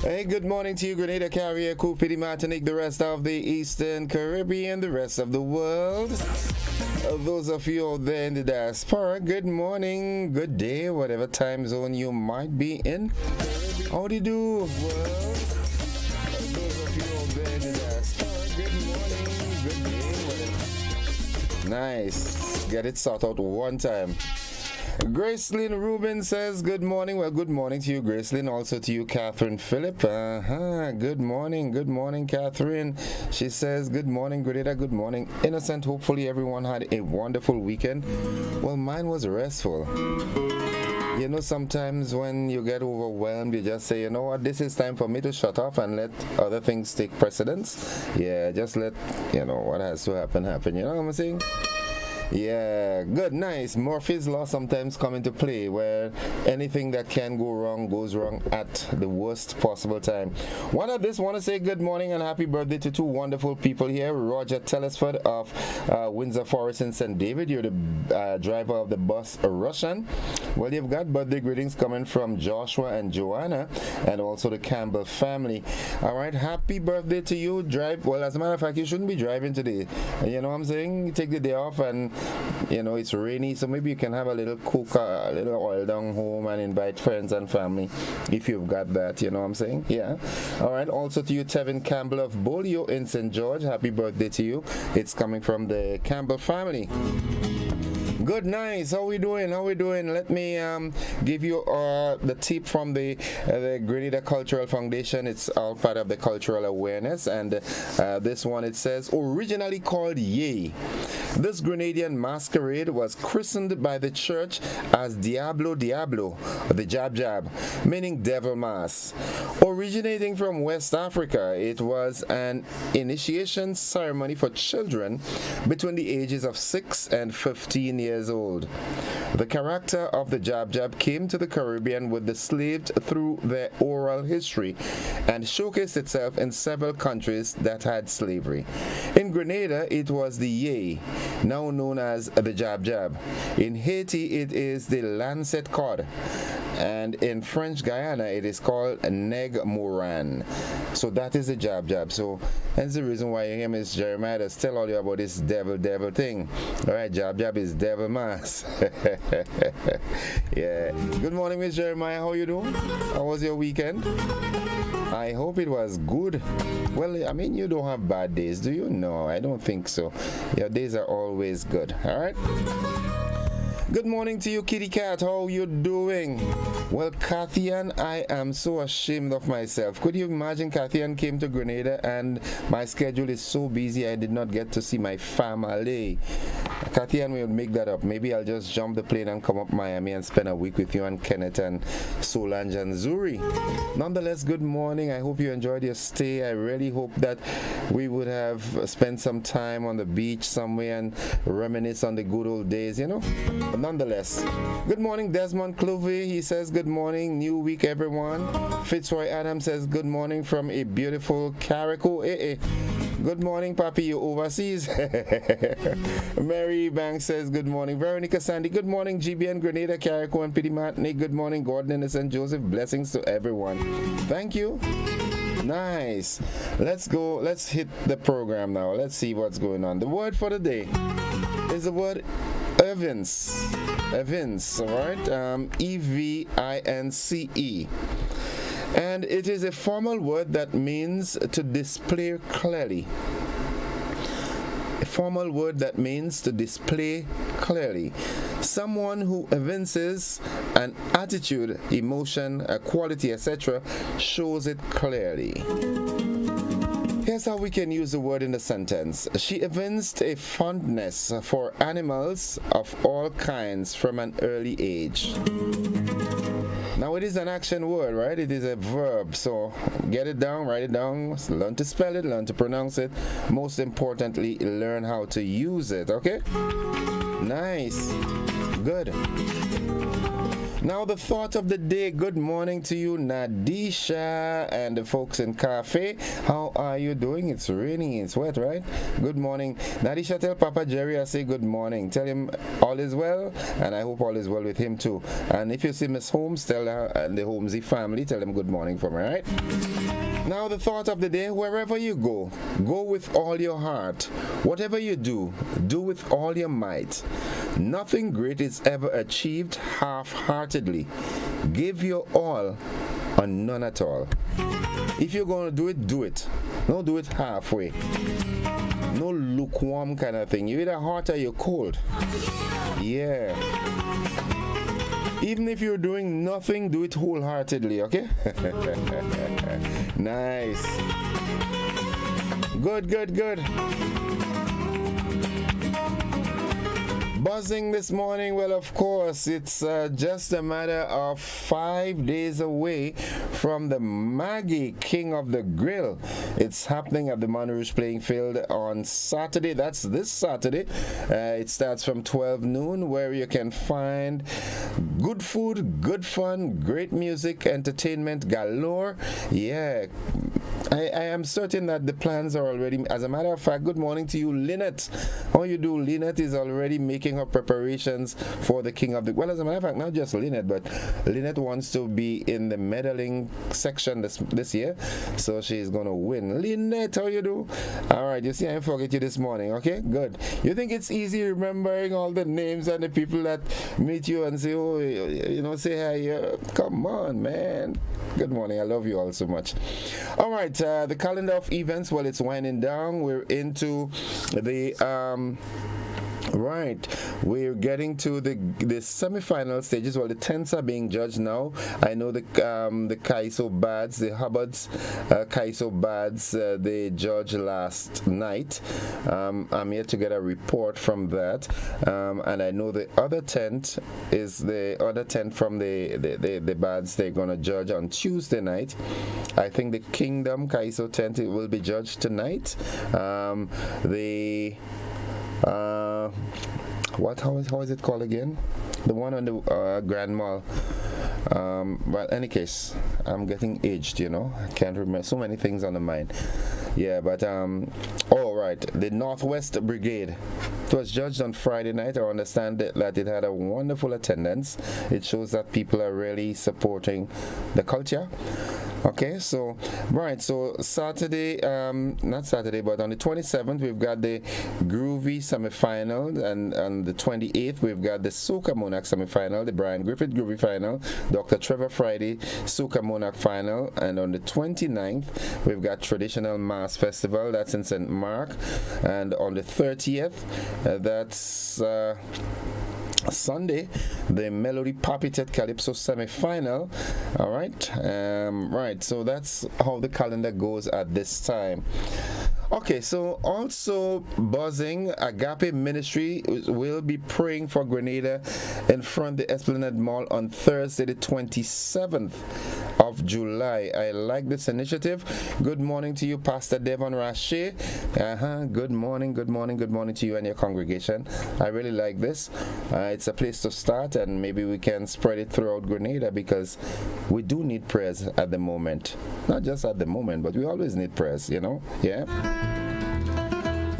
Hey, good morning to you, Grenada, Carrier, Coupity, Martinique, the rest of the Eastern Caribbean, the rest of the world. Those of you out there in the diaspora, good morning, good day, whatever time zone you might be in. How do you do, world? Those of you out there in the diaspora, good morning, good day, whatever. Nice. Get it sorted out one time. Gracelyn Rubin says good morning. Well, good morning to you, Gracelyn. Also to you, Catherine Phillip. Good morning, Catherine. She says good morning, Grenada. Good morning, Innocent. Hopefully everyone had a wonderful weekend. Well, mine was restful. You know, sometimes when you get overwhelmed, you just say, you know what, this is time for me to shut off and let other things take precedence. Yeah, just let, what has to happen. You know what I'm saying? Yeah, good, nice. Murphy's Law sometimes come into play where anything that can go wrong goes wrong at the worst possible time. One of this, want to say good morning and happy birthday to two wonderful people here. Roger Telesford of Windsor Forest in St. David. You're the driver of the bus Russian. Well, you've got birthday greetings coming from Joshua and Joanna and also the Campbell family. All right, happy birthday to you. Drive, well, as a matter of fact, you shouldn't be driving today. You know what I'm saying? You take the day off and it's rainy, so maybe you can have a little cook, a little oil down home and invite friends and family if you've got that, you know what I'm saying? Yeah. All right. Also to you, Tevin Campbell of Bolio in St. George. Happy birthday to you. It's coming from the Campbell family. Good, nice. How we doing? Let me give you the tip from the Grenada Cultural Foundation. It's all part of the cultural awareness, and this one, it says, originally called Yay. This Grenadian masquerade was christened by the church as Diablo, the Jab Jab, meaning devil mass. Originating from West Africa, it was an initiation ceremony for children between the ages of 6 and 15 years old. The character of the Jab Jab came to the Caribbean with the slaves through their oral history and showcased itself in several countries that had slavery. In Grenada, it was the Yay, now known as the Jab Jab. In Haiti, it is the Lancet Cod. And in French Guiana, it is called Neg Moran. So that is the Jab Jab. So that's the reason why you hear Miss Jeremiah does tell all you about this devil thing. All right, Jab Jab is devil mass. Yeah. Good morning, Miss Jeremiah. How you doing? How was your weekend? I hope it was good. Well, I mean, you don't have bad days, do you? No, I don't think so. Your days are always good. All right. Good morning to you, Kitty Cat. How you doing? Well, Kathian, I am so ashamed of myself. Could you imagine Kathian came to Grenada and my schedule is so busy I did not get to see my family. Kathian, we'll make that up. Maybe I'll just jump the plane and come up Miami and spend a week with you and Kenneth and Solange and Zuri. Nonetheless, good morning. I hope you enjoyed your stay. I really hope that we would have spent some time on the beach somewhere and reminisce on the good old days, But nonetheless, good morning, Desmond Clovey. He says good morning, new week, everyone. Fitzroy Adams says good morning from a beautiful Carrico. Good morning, Papi, you overseas. Mary Banks says good morning. Veronica Sandy, good morning, GBN, Grenada, Carrico, and Pity Matney. Good morning, Gordon and St. Joseph. Blessings to everyone. Thank you. Nice. Let's go. Let's hit the program now. Let's see what's going on. The word for the day is the word evince. Evince, all right? E-V-I-N-C-E. And it is a formal word that means to display clearly. A formal word that means to display clearly. Someone who evinces an attitude, emotion, a quality, etc., shows it clearly. Here's how we can use the word in a sentence. She evinced a fondness for animals of all kinds from an early age. Now it is an action word, right? It is a verb. So get it down, write it down, learn to spell it, learn to pronounce it. Most importantly, learn how to use it, okay? Nice. Good. Now, the thought of the day. Good morning to you, Nadisha, and the folks in Cafe. How are you doing? It's raining, it's wet, right? Good morning. Nadisha, tell Papa Jerry I say good morning. Tell him all is well, and I hope all is well with him too. And if you see Miss Holmes, tell her and the Holmesy family, tell them good morning for me, right? Now, the thought of the day. Wherever you go, go with all your heart. Whatever you do, do with all your might. Nothing great is ever achieved half-heartedly. Give your all or none at all. If you're going to do it, do it. Don't do it halfway. No lukewarm kind of thing. You're either hot or you're cold. Yeah. Even if you're doing nothing, do it wholeheartedly, okay? Nice. Good, good, good. Buzzing this morning, well, of course, it's just a matter of 5 days away from the Maggie King of the Grill. It's happening at the Monrouge Playing Field on Saturday. That's this Saturday. It starts from 12 noon, where you can find good food, good fun, great music, entertainment galore. Yeah. I am certain that the plans are already, as a matter of fact, good morning to you, Lynette. How you do? Lynette is already making her preparations for the King of the, well, as a matter of fact, not just Lynette, but Lynette wants to be in the medaling section this year, so she's going to win. Lynette, how you do? All right, you see, I forget you this morning, okay? Good. You think it's easy remembering all the names and the people that meet you and say, oh, say hi. Come on, man. Good morning. I love you all so much. All right, the calendar of events, well, it's winding down. We're into the right, we're getting to the semi-final stages. Well, the tents are being judged now. I know the Kaiso Bads, the Hubbard's Kaiso Bads, they judged last night. I'm yet to get a report from that, and I know the other tent is the other tent from the Bads. They're gonna judge on Tuesday night. I think the Kingdom Kaiso tent will be judged tonight. How is it called again? The one on the Grand Mall. Well, any case, I'm getting aged, I can't remember, so many things on the mind. Yeah, but right, the Northwest Brigade. It was judged on Friday night. I understand that it had a wonderful attendance. It shows that people are really supporting the culture. Okay, so Saturday, not Saturday, but on the 27th, we've got the Groovy semi-final, and on the 28th, we've got the Soca Monarch semi-final, the Brian Griffith Groovy final, Dr. Trevor Friday Soca Monarch final, and on the 29th, we've got Traditional Mass Festival, that's in St. Mark, and on the 30th, that's Sunday, the Melody Papitet Calypso semi-final. All right, right. So that's how the calendar goes at this time. Okay, so also buzzing, Agape Ministry will be praying for Grenada in front of the Esplanade Mall on Thursday, the 27th of July. I like this initiative. Good morning to you, Pastor Devon Rache. Good morning to you and your congregation. I really like this. It's a place to start, and maybe we can spread it throughout Grenada, because we do need prayers at the moment. Not just at the moment, but we always need prayers, Yeah.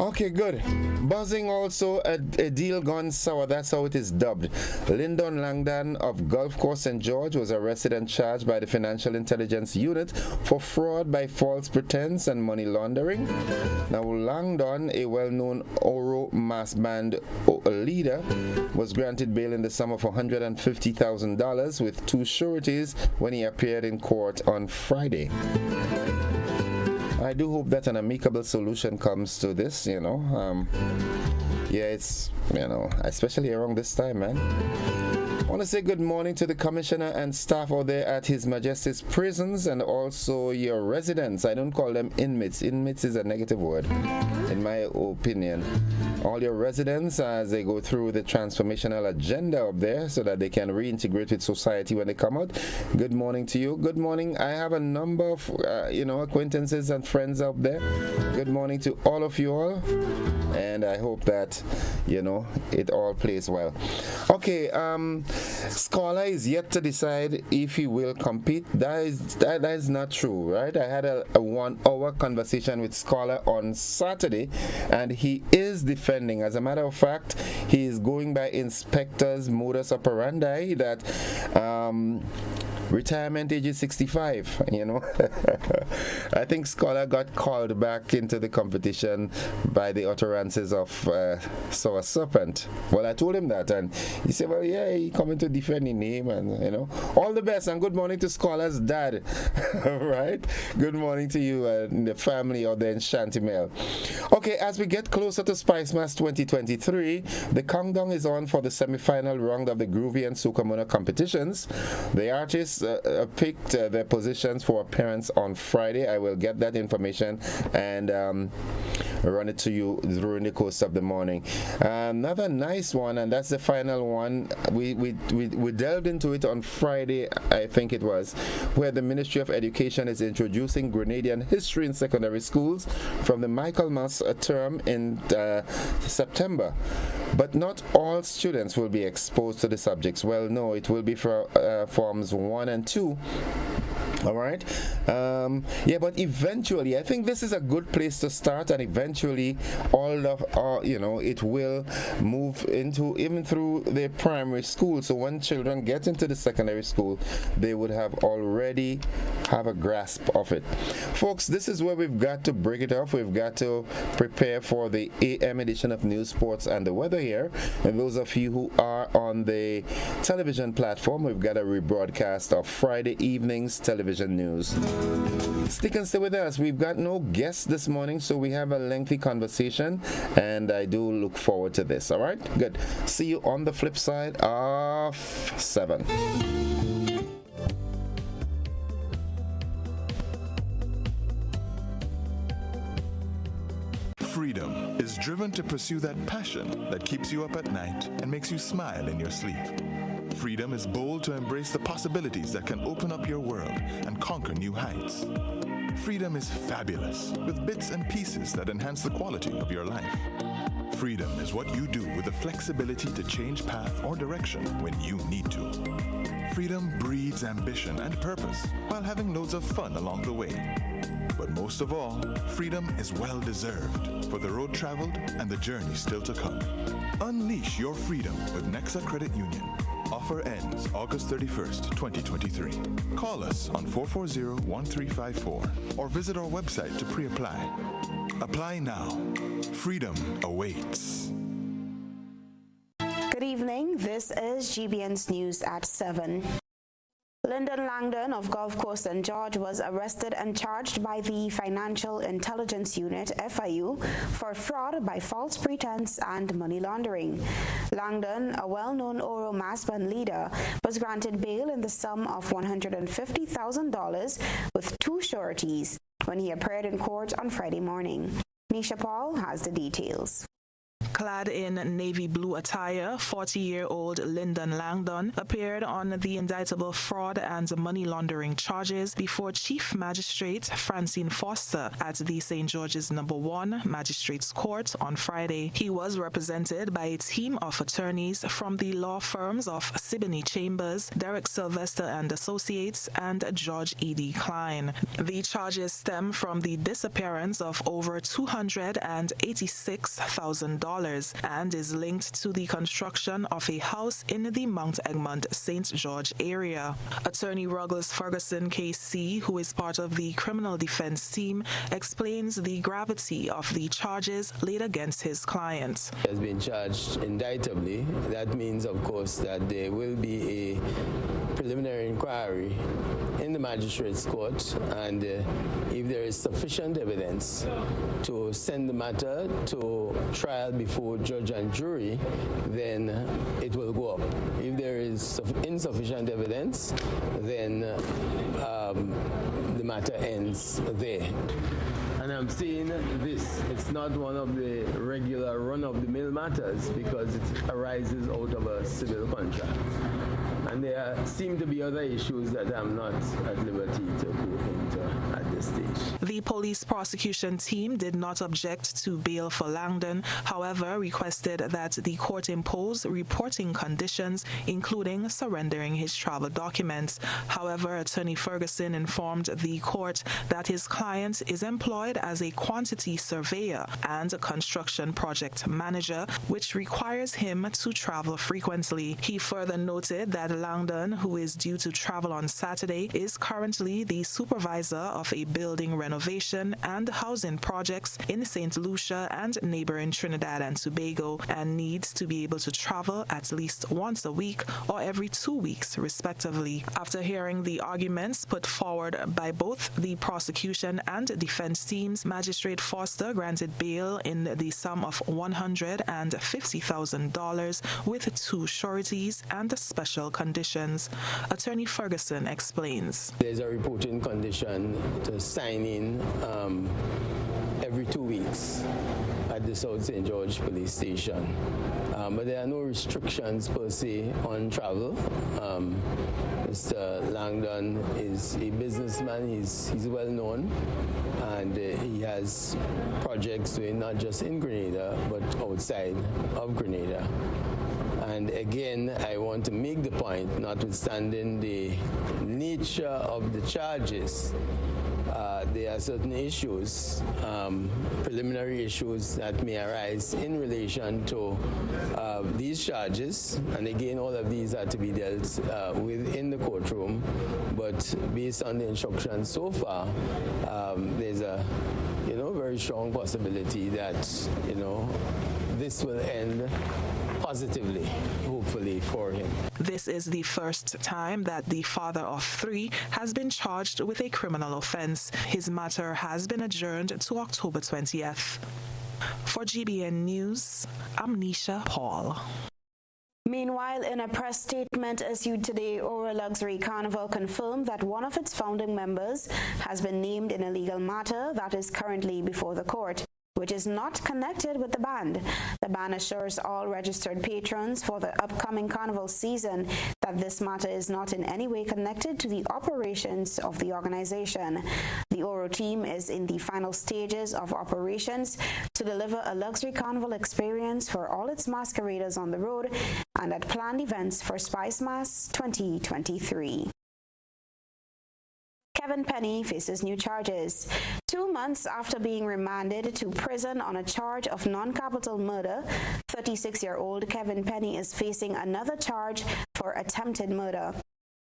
Okay, good. Buzzing also, a deal gone sour. That's how it is dubbed. Lyndon Langdon of Gulf Coast St. George was arrested and charged by the Financial Intelligence Unit for fraud by false pretense and money laundering. Now, Langdon, a well-known Oro mass band leader, was granted bail in the sum of $150,000 with 2 sureties when he appeared in court on Friday. I do hope that an amicable solution comes to this, it's, especially around this time, man. I want to say good morning to the commissioner and staff out there at His Majesty's prisons, and also your residents. I don't call them inmates. Inmates is a negative word, in my opinion. All your residents as they go through the transformational agenda up there so that they can reintegrate with society when they come out. Good morning to you. Good morning. I have a number of, acquaintances and friends out there Good morning to all of you all, and I hope that, it all plays well. Okay, Scholar is yet to decide if he will compete. That is not true, right? I had a 1-hour conversation with Scholar on Saturday, and he is defending. As a matter of fact, he is going by inspector's modus operandi that retirement age is 65, I think Scholar got called back into the competition by the utterances of Sour Serpent. Well, I told him that, and he said, well, yeah, he coming to defend his name, and, all the best, and good morning to Scholar's dad, right? Good morning to you and the family out there in Shantimel. Okay, as we get closer to Spice Mass 2023, the countdown is on for the semi-final round of the Groovy and Soca Mona competitions. The artists picked their positions for appearance on Friday. I will get that information and run it to you during the course of the morning. Another nice one, and that's the final one. We delved into it on Friday, I think it was, where the Ministry of Education is introducing Grenadian history in secondary schools from the Michaelmas term in September. But not all students will be exposed to the subjects. Well, no, it will be for forms 1 and 2. All right. But eventually, I think this is a good place to start, and eventually, it will move into even through the primary school. So when children get into the secondary school, they would have already have a grasp of it. Folks, this is where we've got to break it off. We've got to prepare for the AM edition of News, Sports, and the Weather here. And those of you who are on the television platform, we've got a rebroadcast of Friday evening's television news. Stick and stay with us. We've got no guests this morning, so we have a lengthy conversation, and I do look forward to this. All right? Good. See you on the flip side of 7. Freedom is driven to pursue that passion that keeps you up at night and makes you smile in your sleep. Freedom is bold to embrace the possibilities that can open up your world and conquer new heights. Freedom is fabulous, with bits and pieces that enhance the quality of your life. Freedom is what you do with the flexibility to change path or direction when you need to. Freedom breeds ambition and purpose while having loads of fun along the way. But most of all, freedom is well-deserved for the road traveled and the journey still to come. Unleash your freedom with Nexa Credit Union. Offer ends August 31st, 2023. Call us on 440-1354 or visit our website to pre-apply. Apply now. Freedom awaits. Good evening. This is GBN's News at 7. Lyndon Langdon of Gulf Coast St. George was arrested and charged by the Financial Intelligence Unit, FIU, for fraud by false pretense and money laundering. Langdon, a well-known Oro mass band leader, was granted bail in the sum of $150,000 with 2 sureties when he appeared in court on Friday morning. Nisha Paul has the details. Clad in navy blue attire, 40-year-old Lyndon Langdon appeared on the indictable fraud and money laundering charges before Chief Magistrate Francine Foster at the St. George's No. 1 Magistrates Court on Friday. He was represented by a team of attorneys from the law firms of Siboney Chambers, Derek Sylvester and Associates, and George E.D. Klein. The charges stem from the disappearance of over $286,000 and is linked to the construction of a house in the Mount Egmont, St. George area. Attorney Ruggles Ferguson KC, who is part of the criminal defense team, explains the gravity of the charges laid against his client. He has been charged indictably. That means, of course, that there will be a preliminary inquiry in the magistrate's court, and if there is sufficient evidence to send the matter to trial before judge and jury, then it will go up. If there is insufficient evidence, then the matter ends there. And I'm saying this, it's not one of the regular run-of-the-mill matters because it arises out of a civil contract. And there seem to be other issues that I'm not at liberty to go into at this stage. The police prosecution team did not object to bail for Langdon, however, requested that the court impose reporting conditions, including surrendering his travel documents. However, Attorney Ferguson informed the court that his client is employed as a quantity surveyor and a construction project manager, which requires him to travel frequently. He further noted that Langdon, who is due to travel on Saturday, is currently the supervisor of a building renovation and housing projects in St. Lucia and neighboring Trinidad and Tobago, and needs to be able to travel at least once a week or every 2 weeks, respectively. After hearing the arguments put forward by both the prosecution and defense teams, Magistrate Foster granted bail in the sum of $150,000 with 2 sureties and special conditions. Attorney Ferguson explains. There's a reporting condition to sign in every 2 weeks at the South St. George Police Station. But there are no restrictions per se on travel. Mr. Langdon is a businessman, he's well known, and he has projects doing not just in Grenada, but outside of Grenada. And again, I want to make the point, notwithstanding the nature of the charges, there are certain issues, preliminary issues that may arise in relation to these charges. And again, all of these are to be dealt with in the courtroom. But based on the instructions so far, there's a very strong possibility that this will end positively, hopefully, for him. This is the first time that the father of 3 has been charged with a criminal offense. His matter has been adjourned to October 20th. For GBN News, I'm Nisha Paul. Meanwhile, in a press statement issued today, Aura Luxury Carnival confirmed that one of its founding members has been named in a legal matter that is currently before the court, which is not connected with the band. The band assures all registered patrons for the upcoming carnival season that this matter is not in any way connected to the operations of the organization. The Oro team is in the final stages of operations to deliver a luxury carnival experience for all its masqueraders on the road and at planned events for Spice Mass 2023. Kevin Penny faces new charges. 2 months after being remanded to prison on a charge of non-capital murder, 36-year-old Kevin Penny is facing another charge for attempted murder.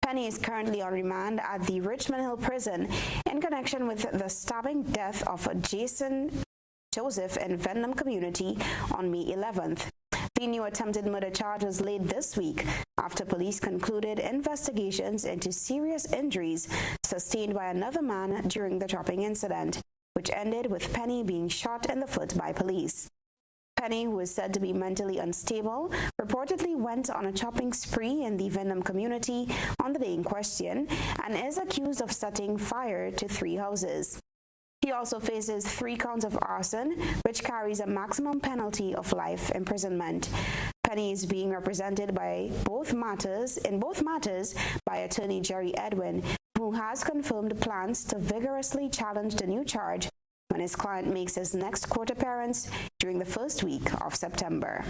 Penny is currently on remand at the Richmond Hill prison in connection with the stabbing death of Jason Joseph in Vendham community on May 11th. The new attempted murder charge was laid this week after police concluded investigations into serious injuries sustained by another man during the chopping incident, which ended with Penny being shot in the foot by police. Penny, who is said to be mentally unstable, reportedly went on a chopping spree in the Vendham community on the day in question and is accused of setting fire to 3 houses. He also faces 3 counts of arson, which carries a maximum penalty of life imprisonment. Penny is being represented in both matters by attorney Jerry Edwin, who has confirmed plans to vigorously challenge the new charge when his client makes his next court appearance during the first week of September.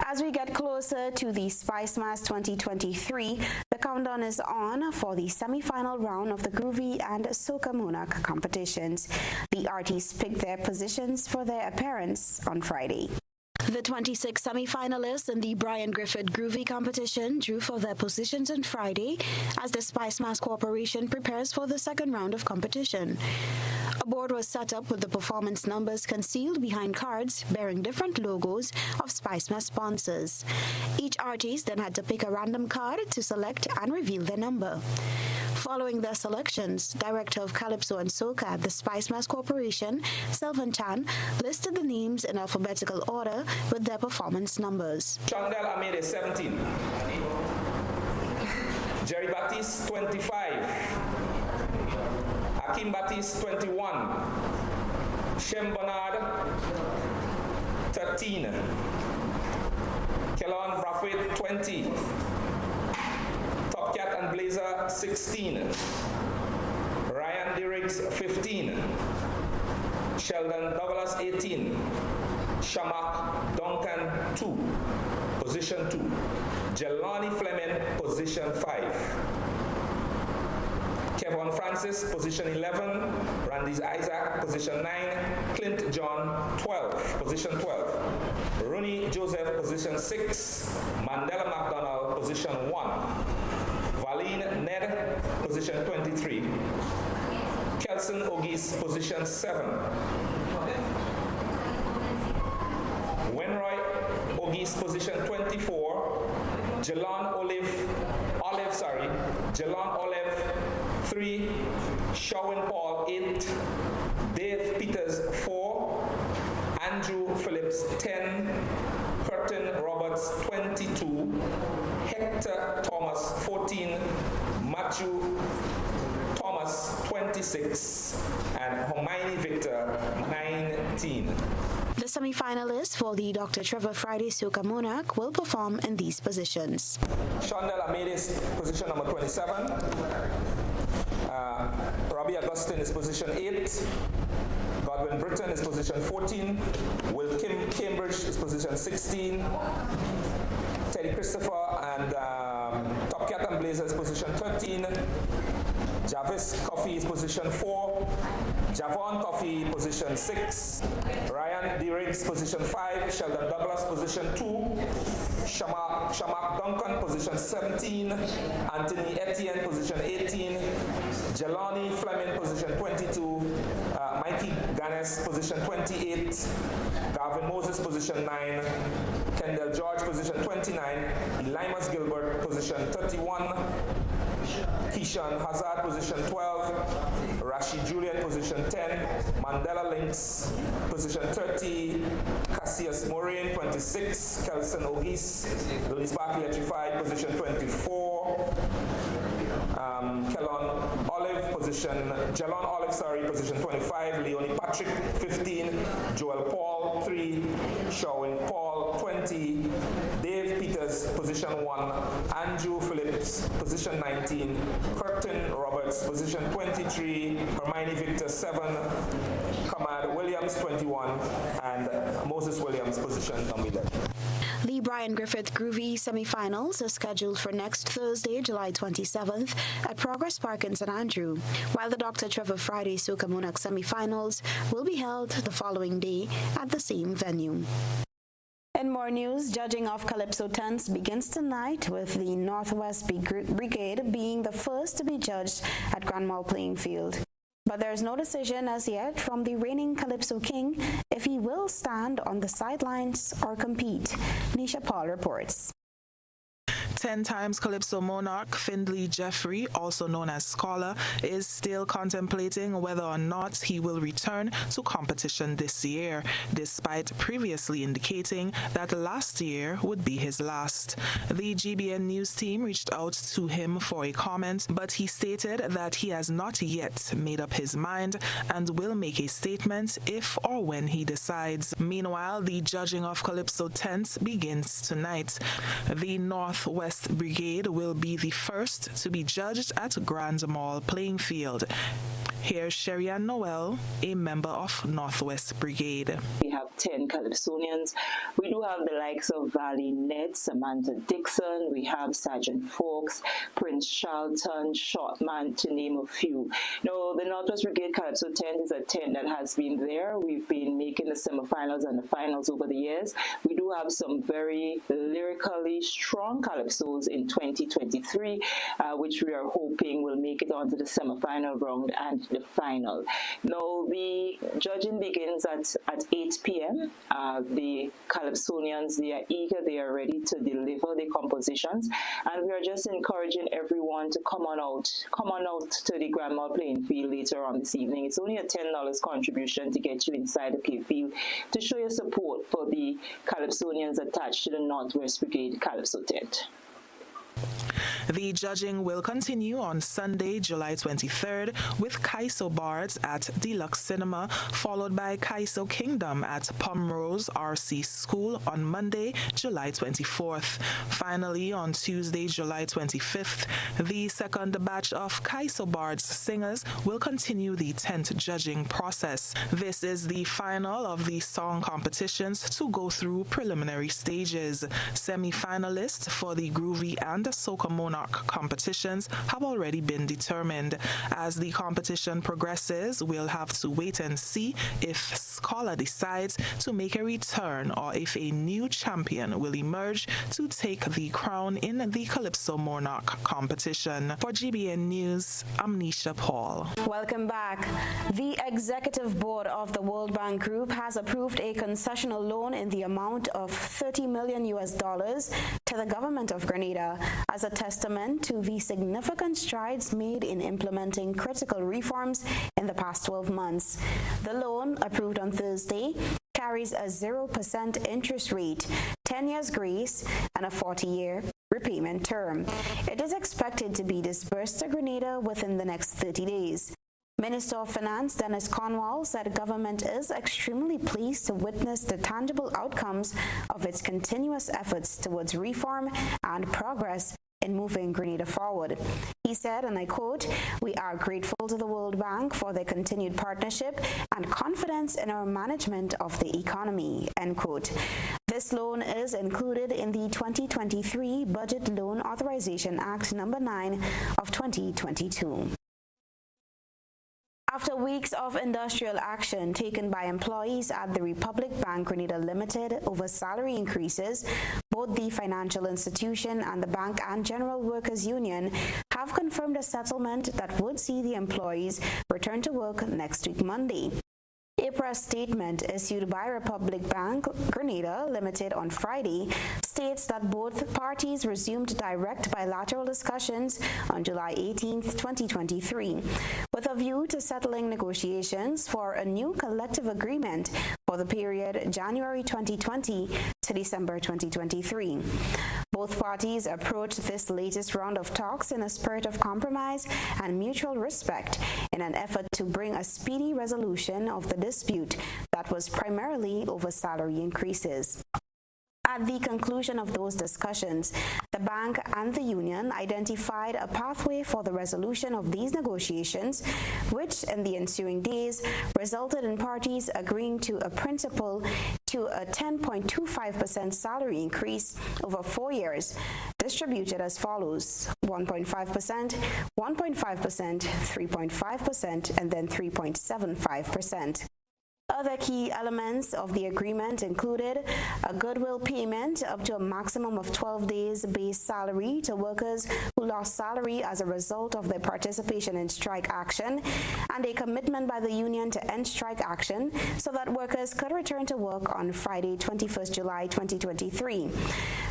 As we get closer to the Spice Mass 2023, the countdown is on for the semi-final round of the Groovy and Soca Monarch competitions. The artists picked their positions for their appearance on Friday. The 26 semi-finalists in the Brian Griffith Groovy competition drew for their positions on Friday as the Spice Mass Corporation prepares for the second round of competition. A board was set up with the performance numbers concealed behind cards bearing different logos of Spice Mass sponsors. Each artist then had to pick a random card to select and reveal their number. Following their selections, Director of Calypso and Soca at the Spice Mass Corporation, Selvan Chan, listed the names in alphabetical order with their performance numbers. Chandel Amede, 17. Jerry Baptiste, 25. Hakim Baptiste, 21. Shem Bernard, 13. Kellon Brathwaite, 20. Top Cat and Blazer, 16. Ryan Derricks, 15. Sheldon Douglas 18, Shamak Duncan 2, position 2, Jelani Fleming, position 5, Kevin Francis, position 11, Randy Isaac, position 9, Clint John, 12, position 12, Rooney Joseph, position 6, Mandela McDonald, position 1, Valine Ned, position 23, Kelson Ogis, position 7, Wenroy Ogis, position 24, Jelon Olive 3, Shawn Paul 8, Dave Peters 4, Andrew Phillips 10, Curtin Roberts 22, Hector Thomas 14, Matthew Thomas 26, and Hermione Victor 19. The semi-finalists for the Dr. Trevor Friday Soca Monarch will perform in these positions. Shondell Amedes, position number 27. Robbie Augustine is position 8. Godwin Britton is position 14. Will Cambridge is position 16. Teddy Christopher and Top Cat and Blazer is position 13. Jarvis Coffey is position 4. Javon Coffey, position 6. Ryan D. Riggs, position 5. Sheldon Douglas, position 2. Shamak Duncan, position 17. Anthony Etienne, position 18. Jelani Fleming, position 22. Mikey Ganes, position 28. Gavin Moses, position 9. Kendall George, position 29. Elimas Gilbert, position 31. Keishan Hazard, position 12. Rashid Julian, position 10. Mandela Lynx, position 30. Cassius Moraine, 26. Kelson Ogis. Louis Barkley, electrified, position 24. Jelon Olive, position 25. Leonie Patrick, 15. Joel Paul, 3. Shawn Paul, 20. Dave Peters, position 1. Andrew Phillips, position 19. Curtin Roberts, position 23. Hermione Victor, 7. Kamad Williams, 21. And Moses Williams, position number 11. The Brian Griffith Groovy semi-finals are scheduled for next Thursday, July 27th at Progress Park in St. Andrew, while the Dr. Trevor Friday Soca Monarch semi-finals will be held the following day at the same venue. In more news, judging of Calypso tents begins tonight with the Northwest Brigade being the first to be judged at Grand Mall Playing Field. But there's no decision as yet from the reigning Calypso King if he will stand on the sidelines or compete. Nisha Paul reports. 10 times Calypso monarch Findlay Jeffrey, also known as Scholar, is still contemplating whether or not he will return to competition this year, despite previously indicating that last year would be his last. The GBN News team reached out to him for a comment, but he stated that he has not yet made up his mind and will make a statement if or when he decides. Meanwhile, the judging of Calypso tents begins tonight. The Northwest Brigade will be the first to be judged at Grand Mall Playing Field. Here's Sherry-Ann Noel, a member of Northwest Brigade. We have 10 Calypsonians. We do have the likes of Valley Ned, Samantha Dixon, we have Sergeant Fawkes, Prince Charlton, Shortman, to name a few. Now, the Northwest Brigade Calypso tent is a tent that has been there. We've been making the semifinals and the finals over the years. We do have some very lyrically strong calypsos in 2023, which we are hoping will make it onto the semifinal round and the final. Now, the judging begins at 8 p.m. The Calypsonians, they are eager, they are ready to deliver the compositions, and we are just encouraging everyone to come on out to the Grand Mall Playing Field later on this evening. It's only a $10 contribution to get you inside the play field to show your support for the Calypsonians attached to the Northwest Brigade Calypso tent. The judging will continue on Sunday, July 23rd, with Kaiso Bards at Deluxe Cinema, followed by Kaiso Kingdom at Pomrose RC School on Monday, July 24th. Finally, on Tuesday, July 25th, the second batch of Kaiso Bards singers will continue the 10th judging process. This is the final of the song competitions to go through preliminary stages. Semi-finalists for the Groovy and Soca Monarch competitions have already been determined. As the competition progresses, we'll have to wait and see if Scholar decides to make a return or if a new champion will emerge to take the crown in the Calypso Monarch competition. For GBN News, I'm Nisha Paul. Welcome back. The Executive Board of the World Bank Group has approved a concessional loan in the amount of $30 million to the government of Grenada as a testament to the significant strides made in implementing critical reforms in the past 12 months. The loan, approved on Thursday, carries a 0% interest rate, 10 years grace, and a 40-year repayment term. It is expected to be disbursed to Grenada within the next 30 days. Minister of Finance Dennis Cornwall said government is extremely pleased to witness the tangible outcomes of its continuous efforts towards reform and progress in moving Grenada forward. He said, and I quote, "We are grateful to the World Bank for their continued partnership and confidence in our management of the economy," end quote. This loan is included in the 2023 Budget Loan Authorization Act No. 9 of 2022. After weeks of industrial action taken by employees at the Republic Bank Grenada Limited over salary increases, both the financial institution and the Bank and General Workers Union have confirmed a settlement that would see the employees return to work next week Monday. A press statement issued by Republic Bank Grenada Limited on Friday states that both parties resumed direct bilateral discussions on July 18, 2023, with a view to settling negotiations for a new collective agreement for the period January 2020 to December 2023. Both parties approached this latest round of talks in a spirit of compromise and mutual respect in an effort to bring a speedy resolution of the dispute that was primarily over salary increases. At the conclusion of those discussions, the bank and the union identified a pathway for the resolution of these negotiations, which in the ensuing days resulted in parties agreeing to a principle to a 10.25% salary increase over 4 years, distributed as follows: 1.5%, 1.5%, 3.5%, and then 3.75%. Other key elements of the agreement included a goodwill payment up to a maximum of 12 days base salary to workers who lost salary as a result of their participation in strike action, and a commitment by the union to end strike action so that workers could return to work on Friday, 21st July 2023.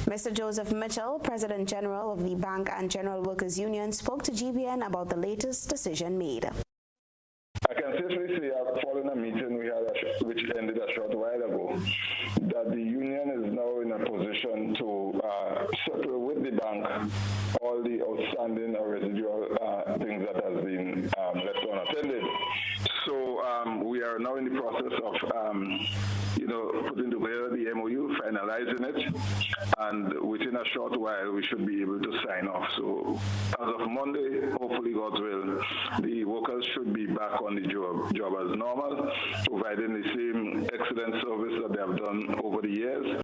Mr. Joseph Mitchell, President General of the Bank and General Workers Union, spoke to GBN about the latest decision made. I can safely say, following a meeting we had, which ended a short while ago, that the union is now in a position to settle with the bank all the outstanding or residual things that has been left unattended. So we are now in the process of, putting together the MOU, finalizing it, and within a short while we should be able to sign off. So as of Monday, hopefully God's will, the workers should be back on the job as normal, providing the same excellent service that they have done over the years.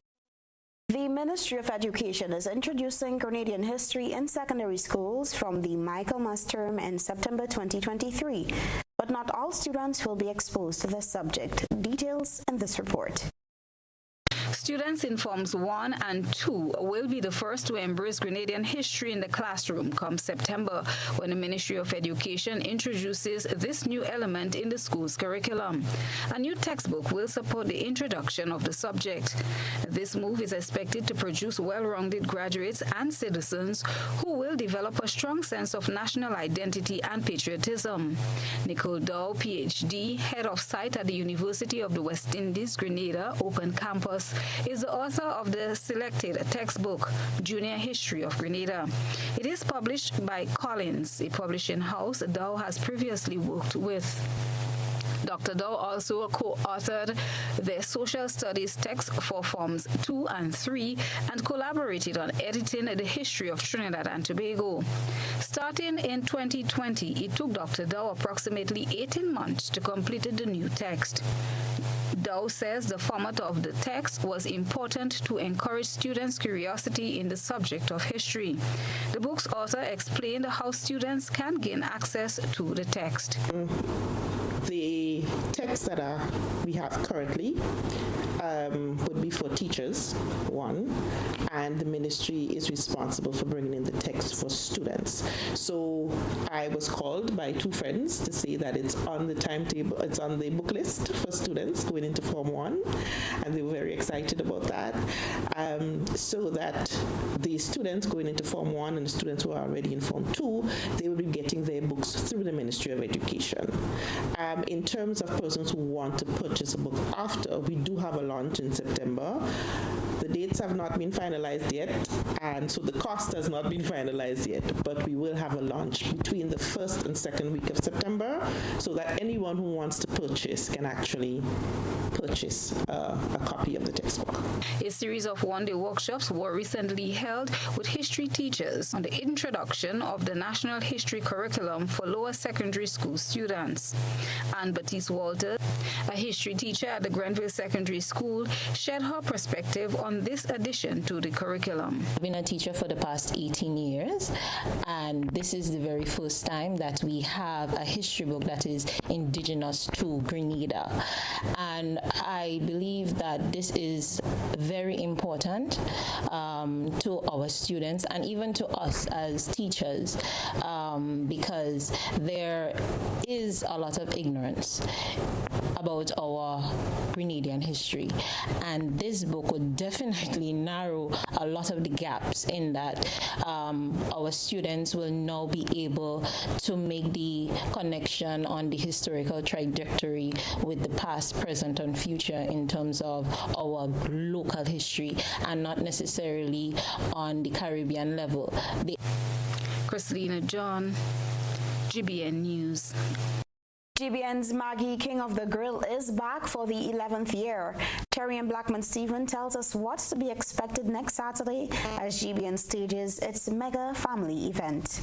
The Ministry of Education is introducing Grenadian history in secondary schools from the Michaelmas term in September 2023, but not all students will be exposed to this subject. Details in this report. Students in Forms 1 and 2 will be the first to embrace Grenadian history in the classroom come September, when the Ministry of Education introduces this new element in the school's curriculum. A new textbook will support the introduction of the subject. This move is expected to produce well-rounded graduates and citizens who will develop a strong sense of national identity and patriotism. Nicole Dow, PhD, head of site at the University of the West Indies, Grenada, Open Campus, is the author of the selected textbook, Junior History of Grenada. It is published by Collins, a publishing house Dow has previously worked with. Dr. Dow also co-authored the Social Studies text for Forms 2 and 3 and collaborated on editing the history of Trinidad and Tobago. Starting in 2020, it took Dr. Dow approximately 18 months to complete the new text. Dow says the format of the text was important to encourage students' curiosity in the subject of history. The book's author explained how students can gain access to the text. The texts that we have currently would be for teachers, one, and the ministry is responsible for bringing in the text for students. So I was called by two friends to say that it's on the timetable, it's on the book list for students going into Form 1, and they were very excited about that. So that the students going into Form 1 and the students who are already in Form 2, they will be getting their books through the Ministry of Education. In terms of persons who want to purchase a book after, we do have a launch in September. The dates have not been finalized yet, and so the cost has not been finalized yet, but we will have a launch between the first and second week of September so that anyone who wants to purchase can actually purchase a copy of the textbook. A series of one-day workshops were recently held with history teachers on the introduction of the National History Curriculum for lower secondary school students. Anne Baptiste Walter, a history teacher at the Grenville Secondary School, shared her perspective on this addition to the curriculum. I've been a teacher for the past 18 years, and this is the very first time that we have a history book that is indigenous to Grenada. And I believe that this is very important to our students and even to us as teachers, because there is a lot of ignorance about our Grenadian history, and this book would definitely narrow a lot of the gaps in that. Our students will now be able to make the connection on the historical trajectory with the past, present, and future in terms of our local history and not necessarily on the Caribbean level. Christina John, GBN News. GBN's Maggie King of the Grill is back for the 11th year. Terry and Blackman-Stephen tells us what's to be expected next Saturday as GBN stages its mega family event.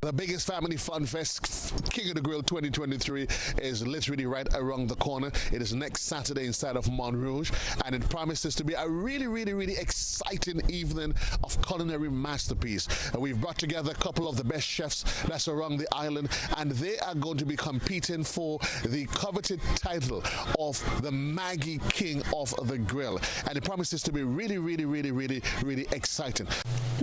The biggest family fun fest, King of the Grill 2023, is literally right around the corner. It is next Saturday inside of Montrouge, and it promises to be a really exciting evening of culinary masterpiece. We've brought together a couple of the best chefs that's around the island, and they are going to be competing for the coveted title of the Maggie King of the Grill, and it promises to be really exciting.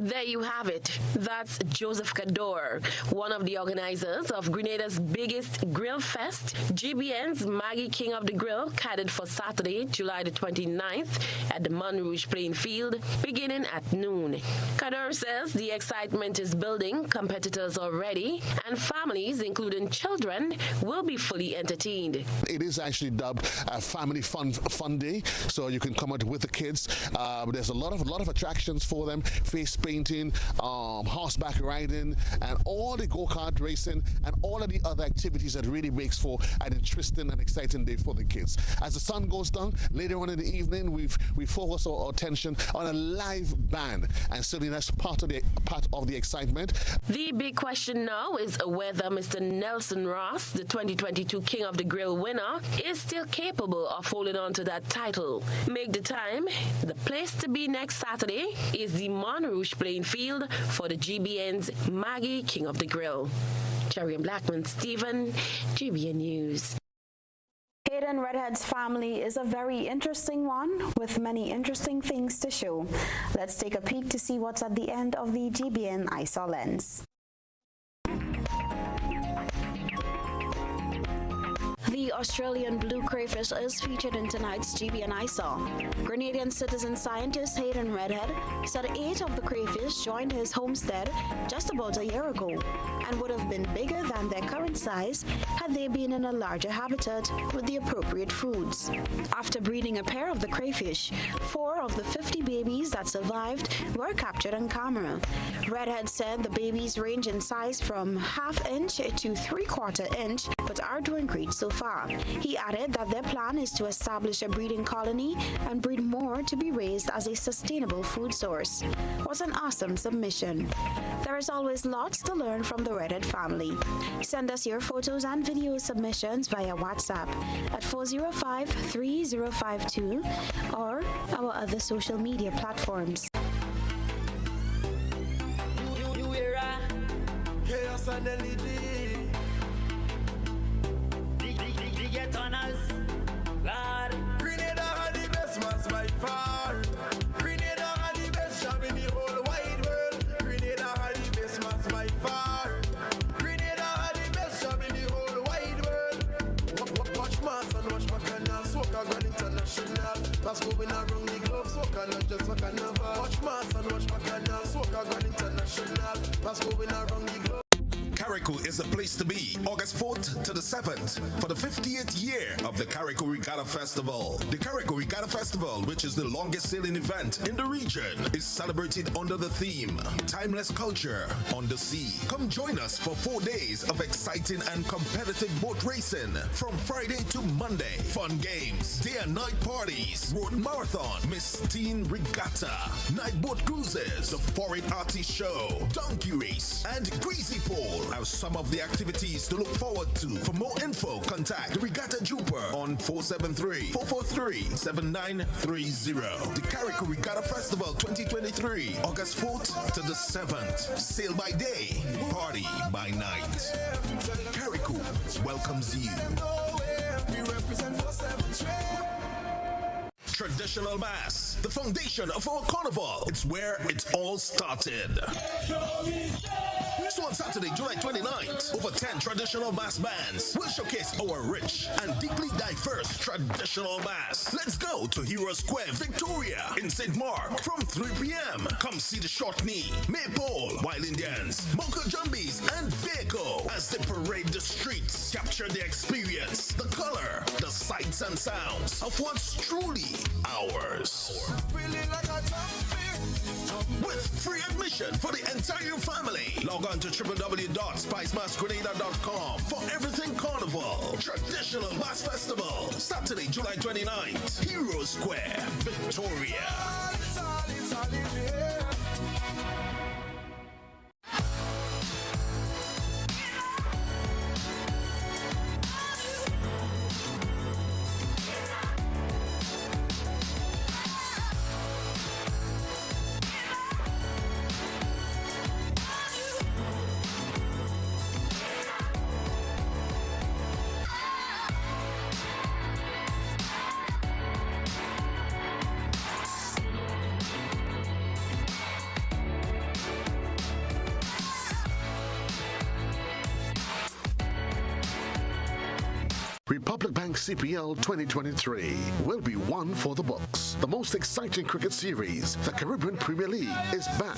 There you have it. That's Joseph Cador, one of the organizers of Grenada's biggest grill fest, GBN's Maggie King of the Grill, catered for Saturday, July the 29th at the Montrouge playing field, beginning at noon. Cador says the excitement is building, competitors are ready, and families, including children, will be fully entertained. It is actually dubbed a family fun day, so you can come out with the kids. There's a lot of attractions for them: face painting, horseback riding, and all the go-kart racing, and all of the other activities that really makes for an interesting and exciting day for the kids. As the sun goes down later on in the evening, we focus our attention on a live band, and certainly that's part of the excitement. The big question now is whether Mr. Nelson Ross, the 2022 King of the Grill winner, is still capable of holding on to that title. Make the time. The place to be next Saturday is the Montrouge playing field for the GBN's Maggie King of the Grill. Cherry and Blackman-Stephen, GBN News. Hayden Redhead's family is a very interesting one with many interesting things to show. Let's take a peek to see what's at the end of the GBN ISA Lens. The Australian blue crayfish is featured in tonight's GBN ISA. Grenadian citizen scientist Hayden Redhead said 8 of the crayfish joined his homestead just about a year ago and would have been bigger than their current size had they been in a larger habitat with the appropriate foods. After breeding a pair of the crayfish, 4 of the 50 babies that survived were captured on camera. Redhead said the babies range in size from ½ inch to ¾ inch, but are doing great so far. He added that their plan is to establish a breeding colony and breed more to be raised as a sustainable food source. What an awesome submission. There is always lots to learn from the Redhead family. Send us your photos and video submissions via WhatsApp at 405-3052 or our other social media platforms. Chaos and LED. Get on us, Lord. Grenada had the best mass by far. Grenada had the best job in the whole wide world. Grenada had the best mass by far. Grenada had the best job in the whole wide world. Watch mass and watch Bacchanal. Soca Grand International. That's going around the globe. Soca not just for carnival. Watch mass and watch Bacchanal. Soca Grand International. That's going around the globe. Carriacou is the place to be, August 4th to the 7th, for the 50th year of the Carriacou Regatta Festival. The Carriacou Regatta Festival, which is the longest sailing event in the region, is celebrated under the theme, Timeless Culture on the Sea. Come join us for 4 days of exciting and competitive boat racing from Friday to Monday. Fun games, day and night parties, road marathon, Miss Teen Regatta, night boat cruises, the Foreign Artist Show, donkey race, and greasy pole are some of the activities to look forward to. For more info, contact the Regatta Jooper on 473-443-7930. The Carriacou Regatta Festival 2023, August 4th to the 7th. Sail by day, party by night. Carriacou welcomes you. Traditional Mass, the foundation of our carnival. It's where it all started. So on Saturday, July 29th, over 10 traditional mass bands will showcase our rich and deeply diverse traditional mass. Let's go to Hero Square, Victoria, in St. Mark from 3 p.m. Come see the Short Knee, Maypole, Wild Indians, Mocha Jumbies, and Beko as they parade the streets. Capture the experience, the color, the sights and sounds of what's truly ours. With free admission for the entire family. Log on to www.spicemassgrenada.com for everything carnival. Traditional Mass Festival, Saturday, July 29th, Hero Square, Victoria. Republic Bank CPL 2023 will be one for the books. The most exciting cricket series, the Caribbean Premier League, is back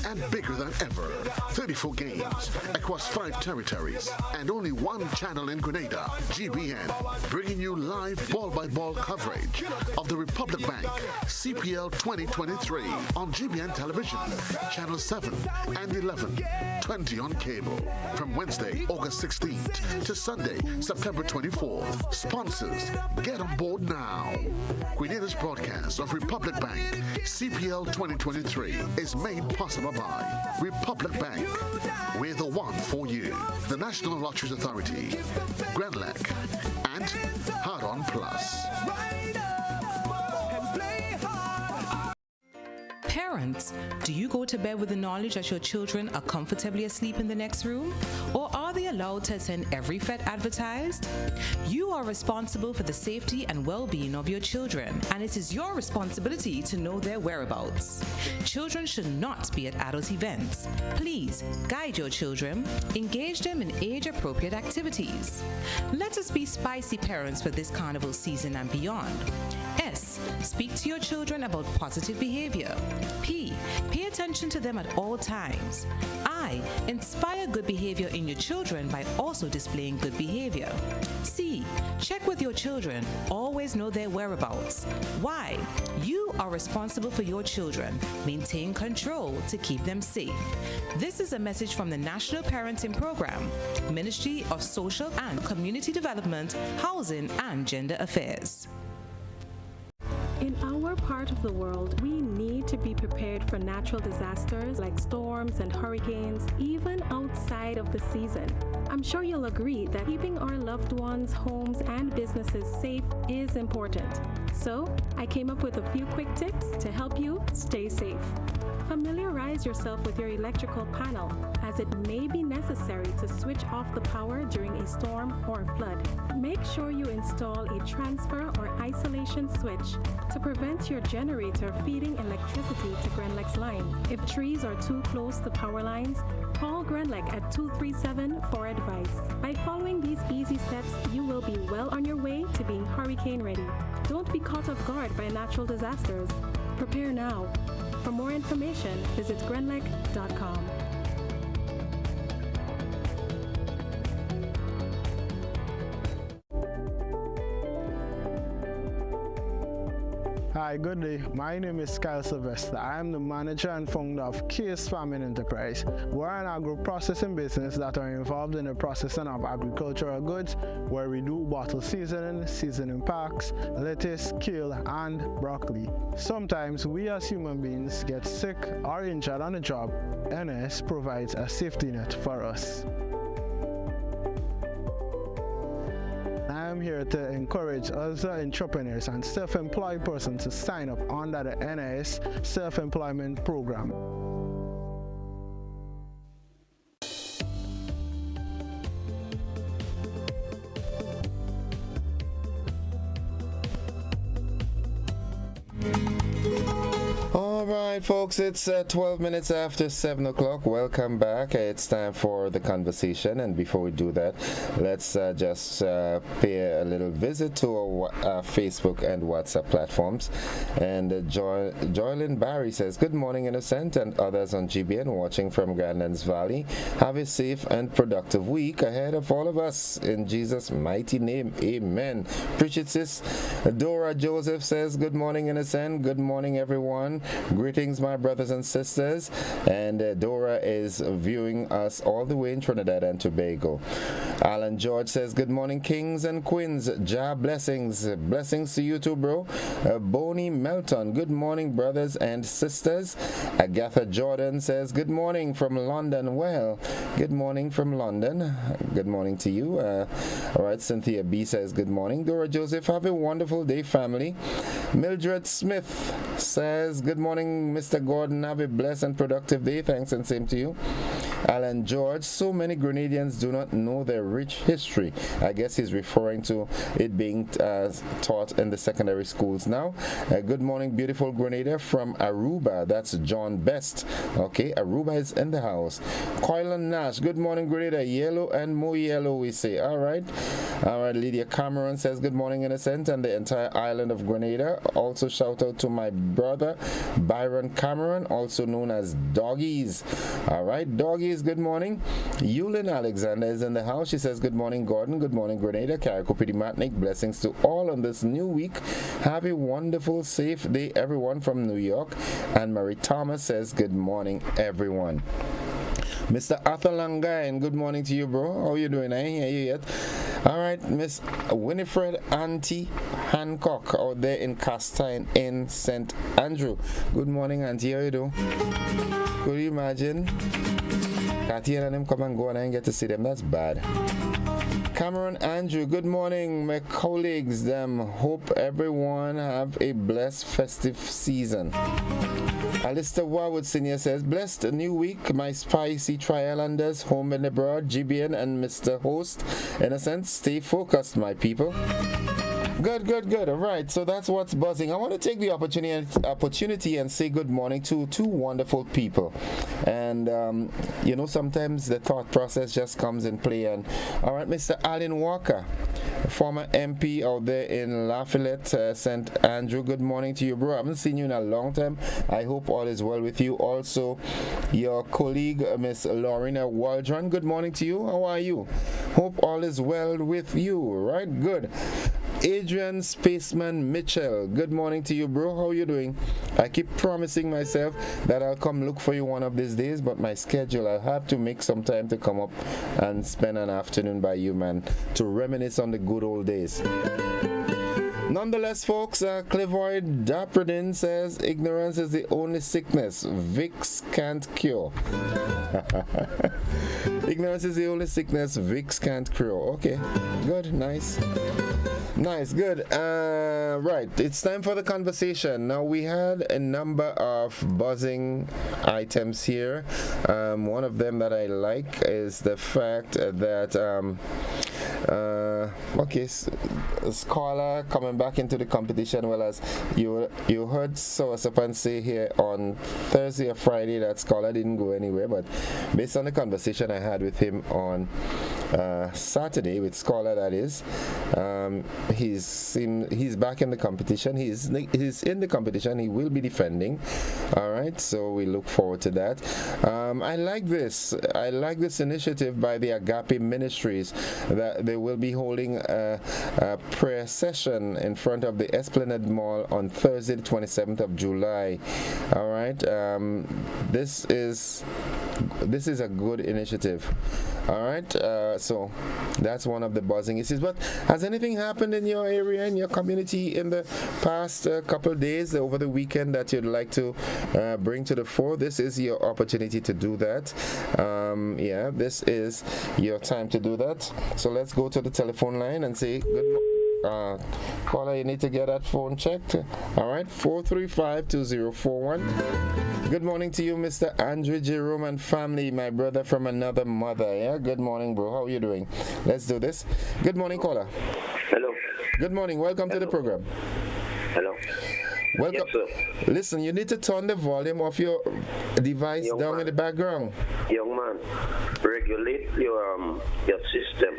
and bigger than ever. 34 games across 5 territories and only one channel in Grenada, GBN, bringing you live ball-by-ball coverage of the Republic Bank CPL 2023 on GBN Television, Channel 7 and 11, 20 on cable, from Wednesday, August 16th to Sunday, September 24th. Sponsors, get on board now. Grenada's broadcast of Republic Bank CPL 2023 is made possible by Republic Bank. We're the one for you. The National Lotteries Authority, Grenlec, and Hard On Plus. Parents, do you go to bed with the knowledge that your children are comfortably asleep in the next room? Or are they allowed to attend every FET advertised? You are responsible for the safety and well-being of your children, and it is your responsibility to know their whereabouts. Children should not be at adult events. Please guide your children, engage them in age-appropriate activities. Let us be spicy parents for this carnival season and beyond. S. Speak to your children about positive behavior. P. Pay attention to them at all times. I. Inspire good behavior in your children by also displaying good behavior. C. Check with your children. Always know their whereabouts. Y. You are responsible for your children. Maintain control to keep them safe. This is a message from the National Parenting Program, Ministry of Social and Community Development, Housing and Gender Affairs. In our part of the world, we need to be prepared for natural disasters like storms and hurricanes, even outside of the season. I'm sure you'll agree that keeping our loved ones, homes, and businesses safe is important. So, I came up with a few quick tips to help you stay safe. Familiarize yourself with your electrical panel, as it may be necessary to switch off the power during a storm or flood. Make sure you install a transfer or isolation switch to prevent your generator feeding electricity to Grenlec's line. If trees are too close to power lines, call Grenlec at 237 for advice. By following these easy steps, you will be well on your way to being hurricane ready. Don't be caught off guard by natural disasters. Prepare now. For more information, visit grenlec.com. Hi, good day. My name is Kyle Sylvester. I am the manager and founder of Case Farming Enterprise. We're an agro-processing business that are involved in the processing of agricultural goods, where we do bottle seasoning packs, lettuce, kale, and broccoli. Sometimes we as human beings get sick or injured on the job. NS provides a safety net for us. I am here to encourage other entrepreneurs and self-employed persons to sign up under the NIS Self-Employment Program. Alright folks, it's 12 minutes after 7 o'clock. Welcome back. It's time for the conversation, and before we do that, let's just pay a little visit to our Facebook and WhatsApp platforms. And Joylyn Barry says, good morning Innocent and others on GBN watching from Grandlands Valley. Have a safe and productive week ahead of all of us. In Jesus' mighty name, amen. Preach it, sis. Dora Joseph says, good morning Innocent. Good morning everyone. Greetings, my brothers and sisters. And Dora is viewing us all the way in Trinidad and Tobago. Alan George says, good morning, kings and queens. Jah blessings. Blessings to you too, bro. Bonnie Melton, good morning, brothers and sisters. Agatha Jordan says, good morning from London. Well, good morning from London. Good morning to you. All right, Cynthia B says, good morning. Dora Joseph, have a wonderful day, family. Mildred Smith says, good morning, Mr. Gordon. Have a blessed and productive day. Thanks, and same to you. Alan George, so many Grenadians do not know their rich history. I guess he's referring to it being taught in the secondary schools now. Good morning, beautiful Grenada from Aruba. That's John Best. Okay, Aruba is in the house. Coilan Nash, good morning, Grenada. Yellow and more yellow, we say. All right. Lydia Cameron says, good morning, Innocent, and the entire island of Grenada. Also, shout out to my brother, Byron Cameron, also known as Doggies. All right, Doggies, good morning. Yulin Alexander is in the house. She says, good morning, Gordon. Good morning, Grenada. Kariko Matnik. Blessings to all on this new week. Have a wonderful, safe day, everyone from New York. And Marie Thomas says, good morning, everyone. Mr. Arthur Langain, good morning to you, bro. How are you doing? I ain't hear you yet. All right, Miss Winifred Auntie Hancock out there in Castine in St. Andrew. Good morning, Auntie. How you do? Could you imagine? Can't hear them come and go and I ain't get to see them. That's bad. Cameron Andrew, good morning, my colleagues. Hope everyone have a blessed festive season. Alistair Warwood Senior says, blessed a new week, my spicy Tri-Islanders, home and abroad, GBN and Mr. Host. In a sense, stay focused, my people. Good. All right, so that's what's buzzing. I want to take the opportunity and say good morning to two wonderful people. And, sometimes the thought process just comes in play. And, all right, Mr. Alan Walker, former MP out there in Lafayette, St. Andrew. Good morning to you, bro. I haven't seen you in a long time. I hope all is well with you. Also, your colleague, Miss Lorena Waldron. Good morning to you. How are you? Hope all is well with you, right? Good. Adrian Spaceman Mitchell, good morning to you, bro. How are you doing? I keep promising myself that I'll come look for you one of these days, but my schedule, I'll have to make some time to come up and spend an afternoon by you, man, to reminisce on the good old days. Nonetheless, folks, Clivoid Dapradin says ignorance is the only sickness Vicks can't cure. Ignorance is the only sickness Vicks can't cure. Okay, good, nice, good. Right, it's time for the conversation. Now, we had a number of buzzing items here. One of them that I like is the fact that Scholar coming back into the competition. Well, as you heard Soasapan say here on Thursday or Friday that Scholar didn't go anywhere, but based on the conversation I had with him on Saturday, with Scholar that is, he's back in the competition. He's in the competition. He will be defending. All right, so we look forward to that. I like this initiative by the Agape Ministries that they will be holding a prayer session in front of the Esplanade Mall on Thursday, the 27th of July. All right, this is a good initiative. All right, so that's one of the buzzing issues. But has anything happened in your area, in your community, in the past couple of days, over the weekend, that you'd like to bring to the fore? This is your opportunity to do that. This is your time to do that. So let's go to the telephone line and say good morning. Caller, you need to get that phone checked. All right, 435-2041. Good morning to you, Mr. Andrew Jerome and family, my brother from another mother. Yeah, good morning, bro. How are you doing? Let's do this. Good morning, caller. Hello. Good morning. Welcome to the program. Hello. Welcome. Yes, sir. Listen, you need to turn the volume of your device down in the background. Young man, regulate your system.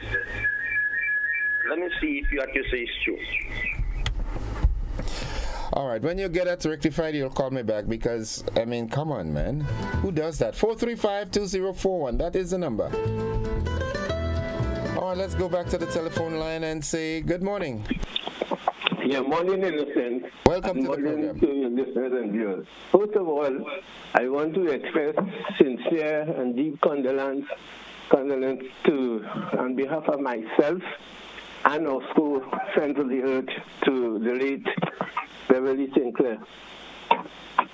Let me see if you accuracy is true. All right, when you get that rectified, you'll call me back because, I mean, come on, man. Who does that? 435-2041. That is the number. All right, let's go back to the telephone line and say good morning. Yeah, morning, Innocent. Welcome to the program. To your listeners and viewers. First of all, I want to express sincere and deep condolence on behalf of myself and also Friends of the Earth to the late Beverly Sinclair.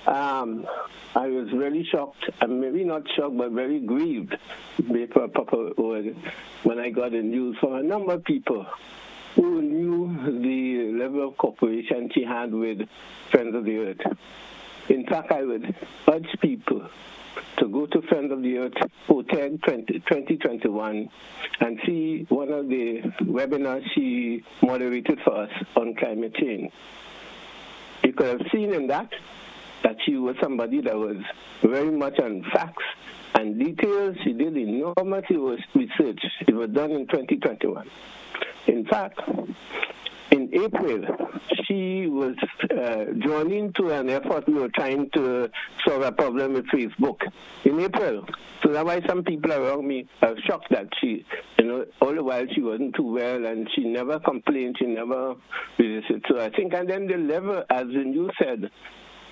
I was really shocked, and maybe not shocked, but very grieved, for a proper word, when I got the news from a number of people who knew the level of cooperation she had with Friends of the Earth. In fact, I would urge people to go to Friends of the Earth Hotel 2021 and see one of the webinars she moderated for us on climate change. You could have seen in that she was somebody that was very much on facts and details. She did enormous research. It was done in 2021. In fact, in April, she was drawn into an effort we were trying to solve a problem with Facebook in April. So that's why some people around me are shocked that she, all the while she wasn't too well and she never complained, she never resisted. So I think, and then the level, as you said,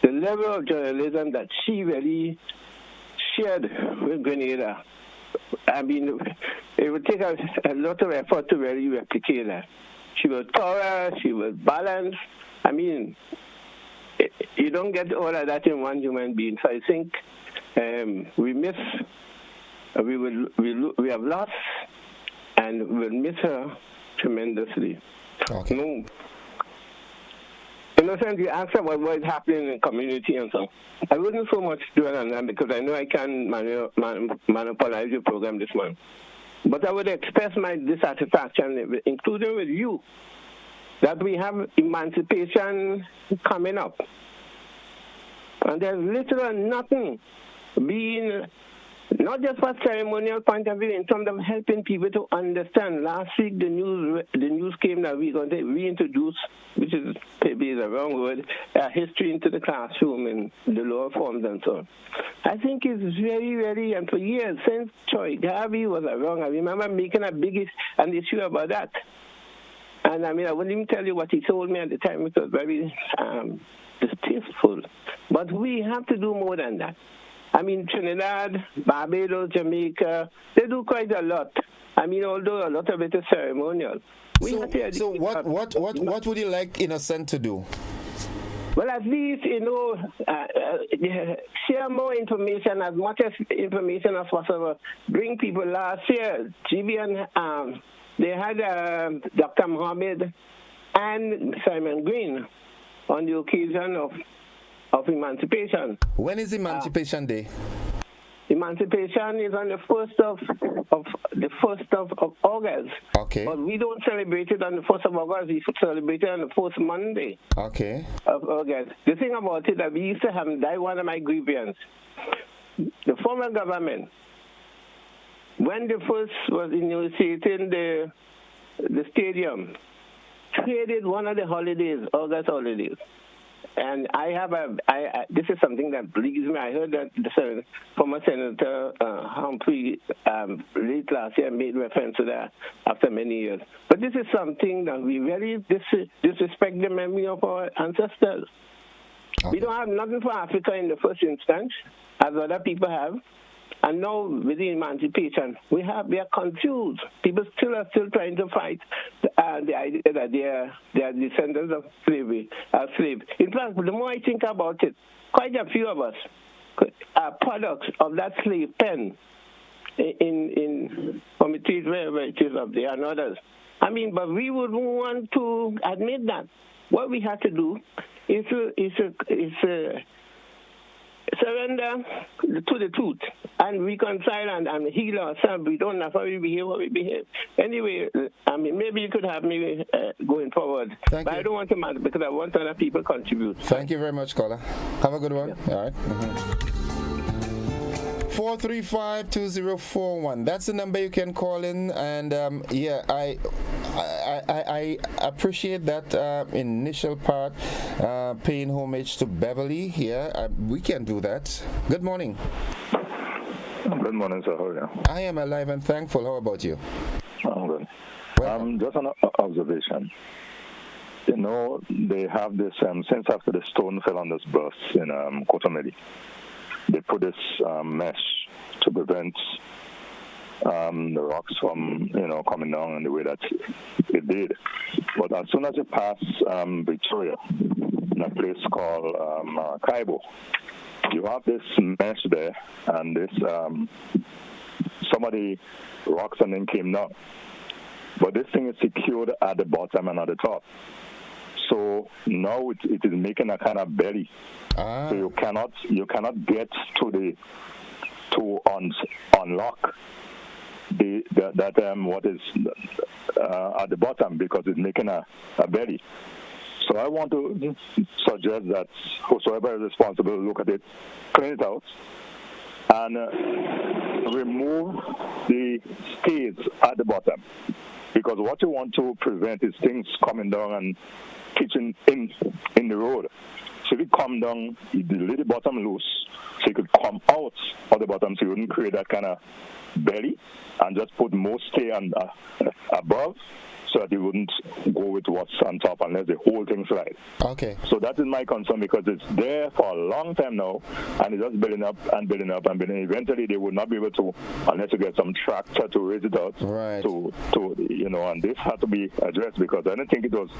the level of journalism that she really shared with Grenada, I mean, it would take a lot of effort to really replicate that. She was thorough, she was balanced. I mean, you don't get all of that in one human being. So I think we have lost, and we'll miss her tremendously. Okay. In a sense, you asked about what is happening in the community and so. I wouldn't so much dwell on that because I know I can monopolize your program this month. But I would express my dissatisfaction, including with you, that we have emancipation coming up. And there's little or nothing being, not just for ceremonial point of view, in terms of helping people to understand. Last week, the news came that we're going to reintroduce, which is maybe the wrong word, history into the classroom in the lower forms and so on. I think it's very, very, and for years, since Troy Garvey was wrong, I remember making a big issue about that. And I mean, I wouldn't even tell you what he told me at the time. It was very distasteful. But we have to do more than that. I mean, Trinidad, Barbados, Jamaica, they do quite a lot. I mean, although a lot of it is ceremonial. So what would you like Innocent to do? Well, at least, share more information, as much as information as possible. Bring people. Last year, GBN, they had Dr. Mohammed and Simon Green on the occasion of Emancipation. When is Emancipation Day? Emancipation is on the 1st of August. Okay. But we don't celebrate it on the 1st of August. We celebrate it on the first Monday. Okay. Of August. The thing about it that we used to have, that one of my grievances. The former government, when they first was inaugurating the stadium, traded one of the holidays, August holidays. And this is something that bleeds me. I heard that the former Senator Humphrey late last year made reference to that after many years. But this is something that we really disrespect the memory of our ancestors. Okay. We don't have nothing for Africa in the first instance, as other people have. And now with the emancipation, we are confused. People are still trying to fight the idea that they are descendants of slaves. In fact, the more I think about it, quite a few of us are products of that slave pen in committees wherever it is up there and others. I mean, but we would want to admit that. What we have to do is surrender to the truth and reconcile and heal ourselves. We don't know how we behave. Anyway, I mean, maybe you could have me going forward. Thank you. I don't want to matter because I want other people to contribute. Thank you very much, caller. Have a good one. Yeah. All right. 435-2041. That's the number you can call in, and I appreciate that initial part, paying homage to Beverly here. We can do that. Good morning. Good morning, sir. How are you? I am alive and thankful. How about you? I'm good. Just an observation. You know, they have this, since after the stone fell on this bus in Cotomeli, they put this mesh to prevent the rocks from, coming down in the way that it did. But as soon as it passed Victoria, in a place called Kaibo, you have this mesh there, and this some of the rocks and then came down. But this thing is secured at the bottom and at the top. So now it is making a kind of belly. So you cannot get to unlock what is at the bottom because it's making a belly. So I want to suggest that whosoever is responsible look at it, clean it out, and remove the stays at the bottom. Because what you want to prevent is things coming down and pitching in the road. So if it come down, you lay the bottom loose, so it could come out of the bottom, so you wouldn't create that kind of belly, and just put more stay above, so that you wouldn't go with what's on top unless the whole thing slides. Okay. So that is my concern, because it's there for a long time now, and it's just building up and building up and building. Eventually, they would not be able to, unless you get some tractor to raise it out. Right. And this had to be addressed, because I don't think it was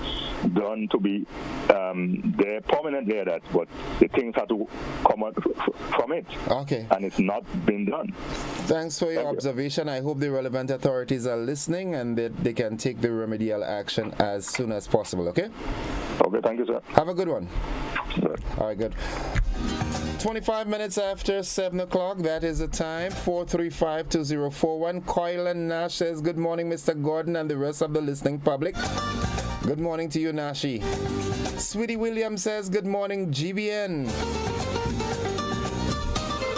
done to be there permanently, but the things had to come out from it. Okay. And it's not been done. Thanks for your observation. I hope the relevant authorities are listening and that they can take the remedial action as soon as possible, okay? Okay, thank you, sir. Have a good one. All right, good. 25 minutes after 7 o'clock, that is the time. 435-2041. Coyle and Nash says, good morning, Mr. Gordon and the rest of the listening public. Good morning to you, Nashi. Sweetie Williams says, good morning, GBN.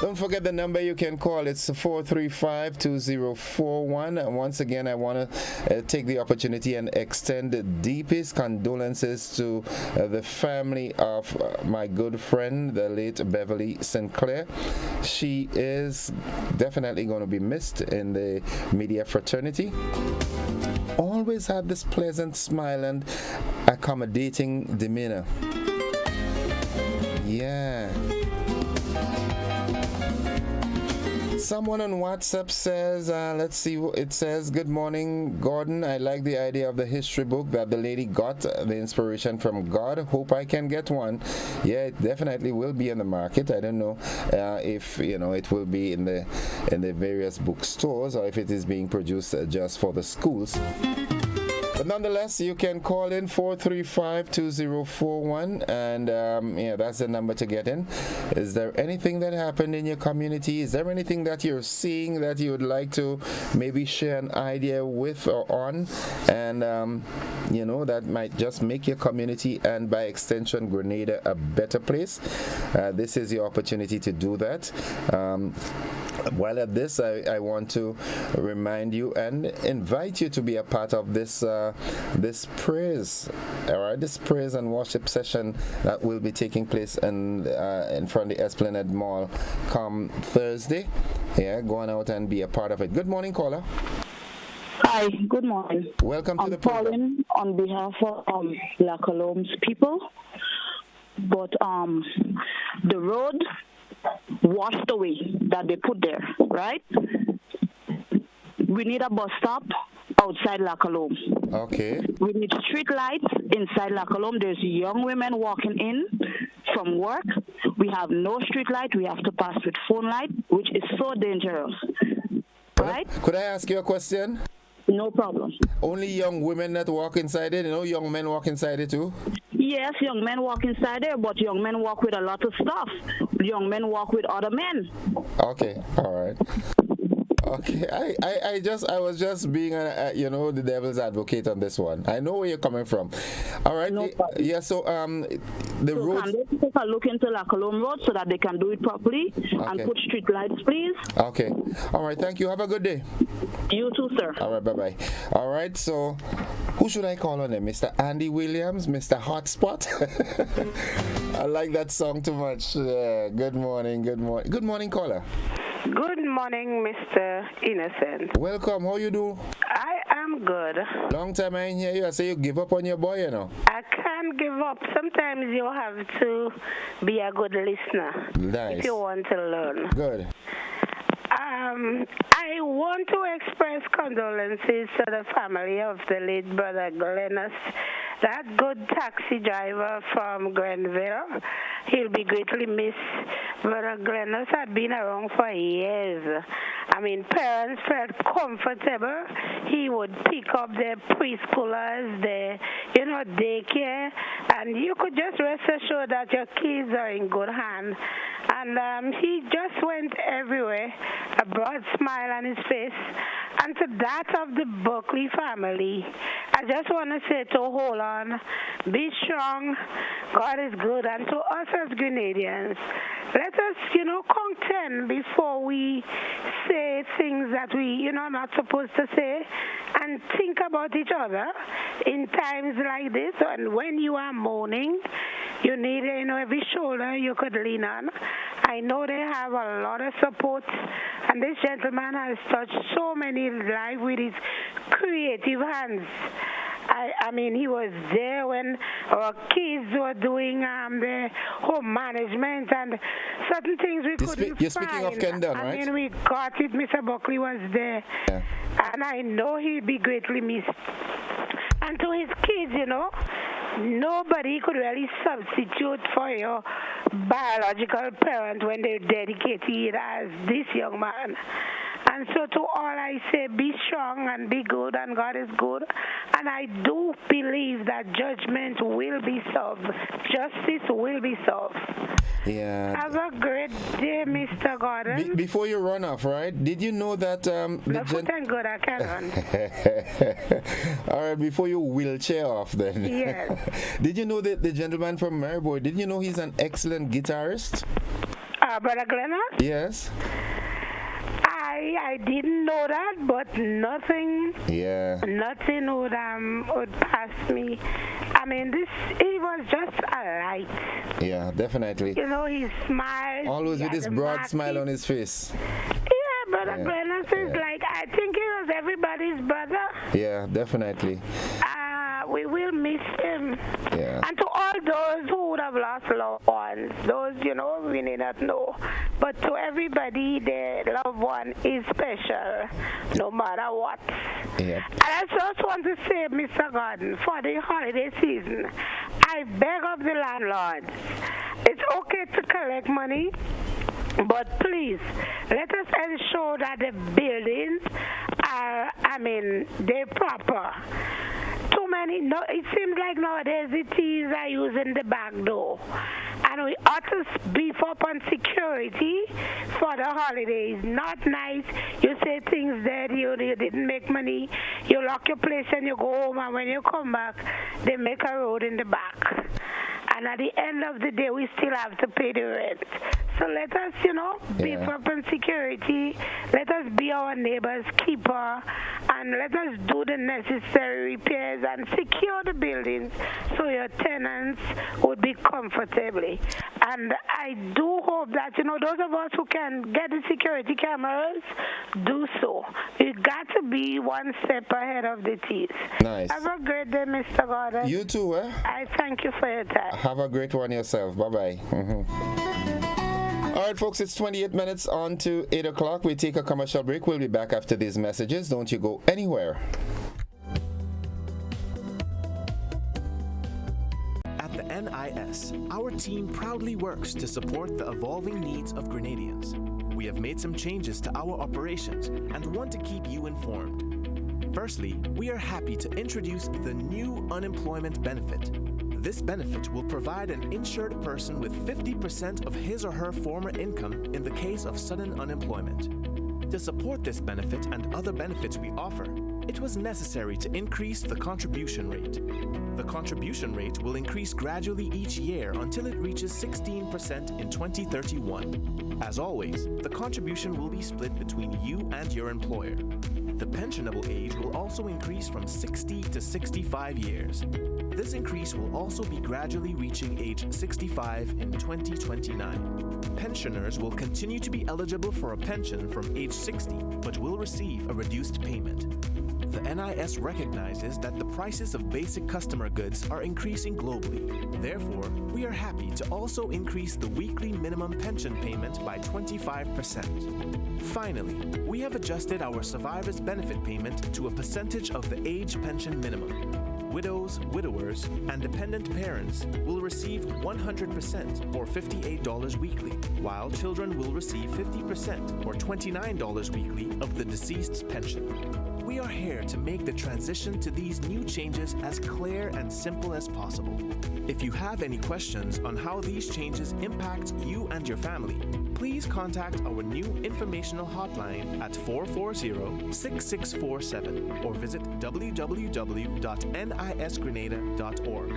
Don't forget the number you can call. It's 435-2041. And once again, I want to take the opportunity and extend the deepest condolences to the family of my good friend, the late Beverly Sinclair. She is definitely going to be missed in the media fraternity. Always had this pleasant smile and accommodating demeanor. Yeah. Someone on WhatsApp says, let's see, it says, good morning, Gordon. I like the idea of the history book that the lady got the inspiration from God. Hope I can get one. Yeah, it definitely will be in the market. I don't know if, it will be in the various bookstores or if it is being produced just for the schools. But nonetheless, you can call in 435-2041 and that's the number to get in. Is there anything that happened in your community? Is there anything that you're seeing that you would like to maybe share an idea with or on? And, that might just make your community and by extension Grenada a better place. This is your opportunity to do that. While at this, I want to remind you and invite you to be a part of this praise, all right, this praise and worship session that will be taking place in front of the Esplanade Mall come Thursday. Yeah, going out and be a part of it. Good morning, caller. Hi, good morning. Welcome to the program. I'm calling on behalf of La Colombe's people, but the road washed away that they put there, right? We need a bus stop outside La Colombe. Okay. We need street lights inside La Colombe. There's young women walking in from work. We have no street light. We have to pass with phone light, which is so dangerous. Right? Could I ask you a question? No problem. Only young women that walk inside it? Young men walk inside it too? Yes, young men walk inside there, but young men walk with a lot of stuff. Young men walk with other men. Okay, all right. Okay, I was just being the devil's advocate on this one. I know where you're coming from. All right. No problem. Yeah. So road. Can they take a look into La Colombe Road so that they can do it properly and put street lights, please? Okay. All right. Thank you. Have a good day. You too, sir. All right. Bye bye. All right. So, who should I call on there? Mr. Andy Williams, Mr. Hotspot. I like that song too much. Good morning. Good morning. Good morning, caller. Good morning, Mr. Innocent. Welcome. How you do? I am good. Long time I ain't hear you. I say you give up on your boy, I can't give up. Sometimes you have to be a good listener. Nice. If you want to learn. Good. I want to express condolences to the family of the late brother Glennis, that good taxi driver from Grenville. He'll be greatly missed. Brother Glennis had been around for years. Parents felt comfortable. He would pick up their preschoolers, their, daycare, and you could just rest assured that your kids are in good hands. And he just went everywhere, a broad smile on his face. And to that of the Buckley family, I just want to say to hold on, be strong, God is good. And to us as Grenadians, let us, contend before we say things that we, not supposed to say, and think about each other in times like this. And when you are mourning, you need, every shoulder you could lean on. I know they have a lot of support, and this gentleman has touched so many lives with his creative hands. He was there when our kids were doing the home management and certain things we couldn't find. You're speaking of Kendall, right? We got it. Mr. Buckley was there. Yeah. And I know he'd be greatly missed. And to his kids, nobody could really substitute for your biological parent when they're dedicated as this young man. And so to all I say, be strong and be good, and God is good. And I do believe that judgment will be solved. Justice will be solved. Yeah. Have a great day, Mr. Gordon. Before you run off, right? Did you know that Thank God I can run. All right, before you wheelchair off then. Yes. Did you know that the gentleman from Maribor, did you know he's an excellent guitarist? Brother Glennon? Yes. I didn't know that, but nothing would pass me. I mean, it was just a light. Yeah, definitely. You know, he smiled. Always with his broad smile on his face. Yeah, Brother Glennon is like, I think he was everybody's brother. Yeah, definitely. We will miss him. Yeah. And to all those who would have lost loved ones, those, we need not know. But to everybody, their loved one is special, no matter what. Yep. And I just want to say, Mr. Gordon, for the holiday season, I beg of the landlords, it's okay to collect money, but please, let us ensure that the buildings are, they're proper. Too many, it seems like nowadays the thieves are using the back door. And we ought to beef up on security for the holidays. Not nice. You say things that you didn't make money. You lock your place and you go home, and when you come back, they make a road in the back. And at the end of the day, we still have to pay the rent. So let us, beef up on security. Let us be our neighbor's keeper. And let us do the necessary repairs and secure the buildings so your tenants would be comfortably. And I do hope that, those of us who can get the security cameras, do so. You got to be one step ahead of the thieves. Nice. Have a great day, Mr. Gordon. You too, eh? I thank you for your time. Have a great one yourself. Bye-bye. All right, folks, it's 28 minutes on to 8 o'clock. We take a commercial break. We'll be back after these messages. Don't you go anywhere. At the NIS, our team proudly works to support the evolving needs of Grenadians. We have made some changes to our operations and want to keep you informed. Firstly, we are happy to introduce the new unemployment benefit. This benefit will provide an insured person with 50% of his or her former income in the case of sudden unemployment. To support this benefit and other benefits we offer, it was necessary to increase the contribution rate. The contribution rate will increase gradually each year until it reaches 16% in 2031. As always, the contribution will be split between you and your employer. The pensionable age will also increase from 60 to 65 years. This increase will also be gradually reaching age 65 in 2029. Pensioners will continue to be eligible for a pension from age 60, but will receive a reduced payment. The NIS recognizes that the prices of basic customer goods are increasing globally. Therefore, we are happy to also increase the weekly minimum pension payment by 25%. Finally, we have adjusted our survivor's benefit payment to a percentage of the age pension minimum. Widows, widowers, and dependent parents will receive 100% or $58 weekly, while children will receive 50% or $29 weekly of the deceased's pension. We are here to make the transition to these new changes as clear and simple as possible. If you have any questions on how these changes impact you and your family, please contact our new informational hotline at 440-6647 or visit www.nisgrenada.org.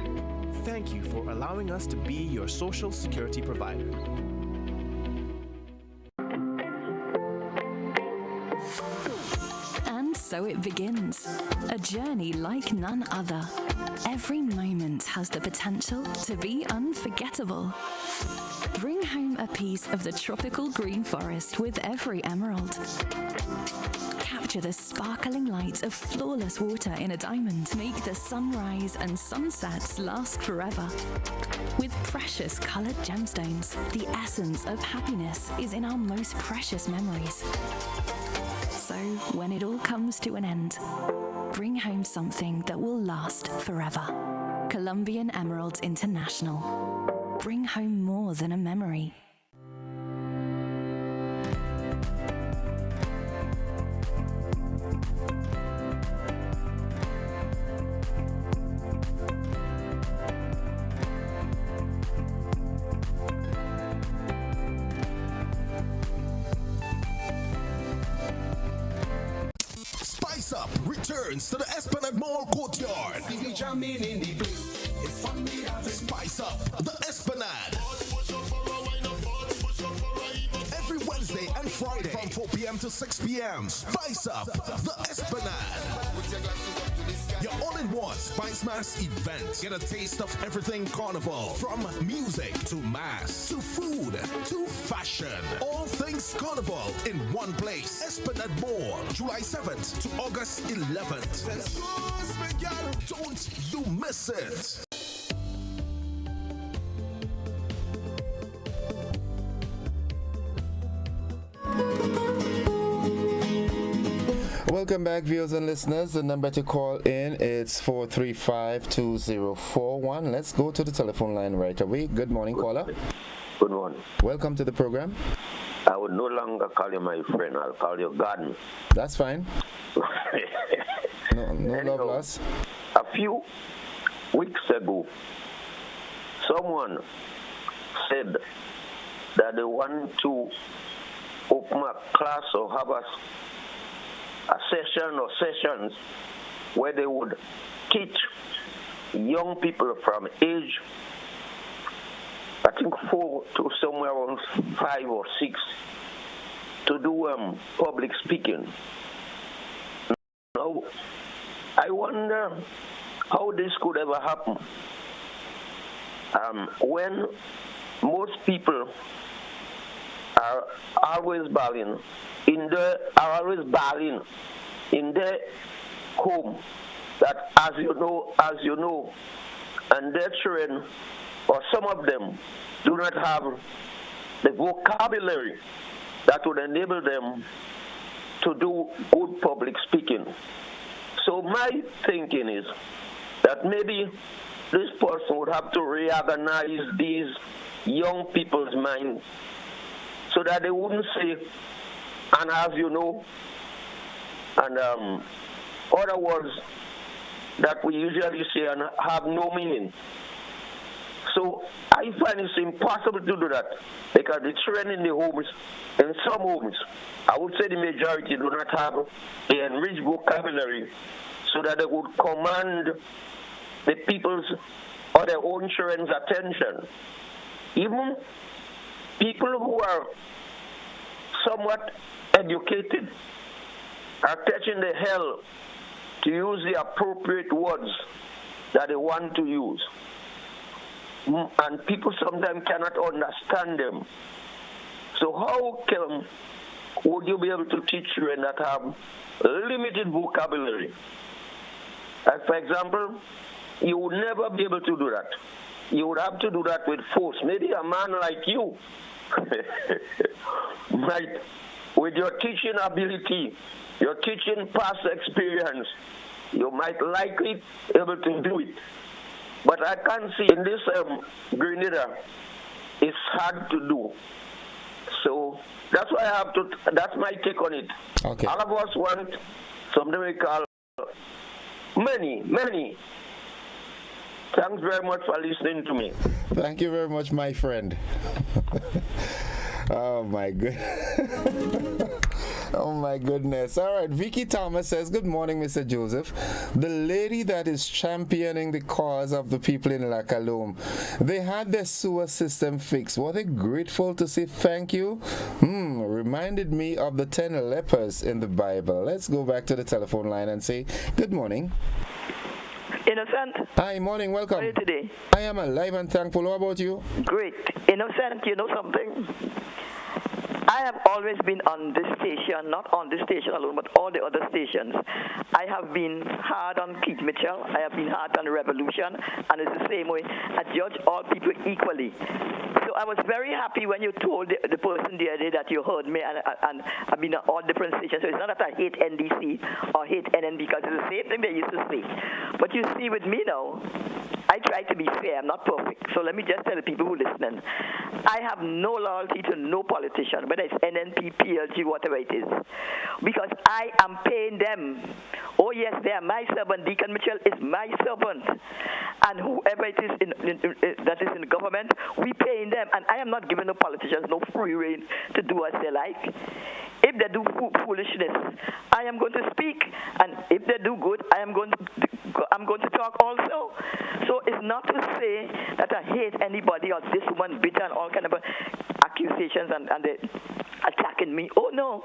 Thank you for allowing us to be your social security provider. So it begins, a journey like none other. Every moment has the potential to be unforgettable. Bring home a piece of the tropical green forest with every emerald. Capture the sparkling light of flawless water in a diamond. Make the sunrise and sunsets last forever. With precious colored gemstones, the essence of happiness is in our most precious memories. So, when it all comes to an end, bring home something that will last forever. Colombian Emeralds International. Bring home more than a memory. to the Esplanade Mall courtyard. Spice up the Esplanade. Every Wednesday and Friday from 4 p.m. to 6 p.m. Spice up the Esplanade. Your all-in-one Spice Mass event. Get a taste of everything Carnival. From music to mass to food to fashion. All things Carnival in one place. Esplanade Mall, July 7th to August 11th. Don't you miss it. Welcome back, viewers and listeners. The number to call in is 435-2041. Let's go to the telephone line right away. Good morning, caller. Good morning. Welcome to the program. I would no longer call you my friend. I'll call you God. That's fine. No love lost. A few weeks ago, someone said that they want to open a class or have a session or sessions where they would teach young people from age, I think 4 to somewhere around 5 or 6, to do public speaking. Now, I wonder how this could ever happen when most people are always balling in their home, that as you know, and their children, or some of them, do not have the vocabulary that would enable them to do good public speaking. So my thinking is that maybe this person would have to reorganize these young people's minds so that they wouldn't say, and as you know, and other words that we usually say and have no meaning. So I find it's impossible to do that because the children in the homes, in some homes, I would say the majority do not have the enriched vocabulary so that they would command the people's or their own children's attention. Even people who are somewhat educated are catching the hell to use the appropriate words that they want to use. And people sometimes cannot understand them. So how would you be able to teach children that have limited vocabulary? For example, you would never be able to do that. You would have to do that with force. Maybe a man like you might, with your teaching ability, your teaching past experience, you might likely be able to do it. But I can't see in this Grenada, it's hard to do. So that's why that's my take on it. Okay. All of us want something we call many. Thanks very much for listening to me. Thank you very much, my friend. Oh my goodness. Oh my goodness. All right. Vicky Thomas says, good morning, Mr. Joseph. The lady that is championing the cause of the people in La Calome, they had their sewer system fixed. Were they grateful to say thank you? Reminded me of the 10 lepers in the Bible. Let's go back to the telephone line and say good morning. Innocent. Hi, morning, welcome. How are you today? I am alive and thankful. How about you? Great. Innocent, you know something? I have always been on this station, not on this station alone, but all the other stations. I have been hard on Keith Mitchell. I have been hard on Revolution, and it's the same way. I judge all people equally. So I was very happy when you told the person the other day that you heard me, and I've been on all different stations. So it's not that I hate NDC or hate NN because it's the same thing they used to say. But you see with me now, I try to be fair. I'm not perfect. So let me just tell the people who are listening. I have no loyalty to no politician, whether it's NNP, PLG, whatever it is, because I am paying them. Oh yes, they are my servant. Deacon Mitchell is my servant, and whoever it is that is in the government, we paying them. And I am not giving the politicians no free rein to do as they like. If they do foolishness, I am going to speak, and if they do good, I'm going to talk also. So it's not to say that I hate anybody or this woman bitter and all kind of accusations and they attacking me. Oh no,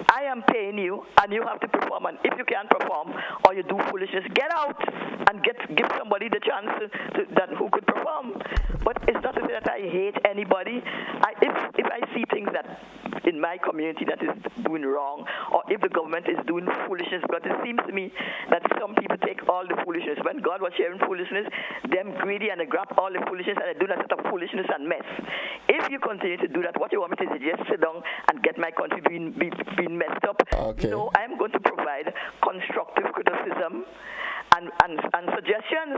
I am paying you, and you have to perform. And if you can't perform or you do foolishness, get out and give somebody the chance that who could perform. But it's not to say that I hate anybody. If I see things that in my community that is doing wrong, or if the government is doing foolishness, because it seems to me that some people take all the foolishness. When God was sharing foolishness, them greedy and they grab all the foolishness and they do that sort of foolishness and mess. If you continue to do that, what you want me to do is just sit down and get my country being messed up. Okay. No, I'm going to provide constructive criticism and suggestions,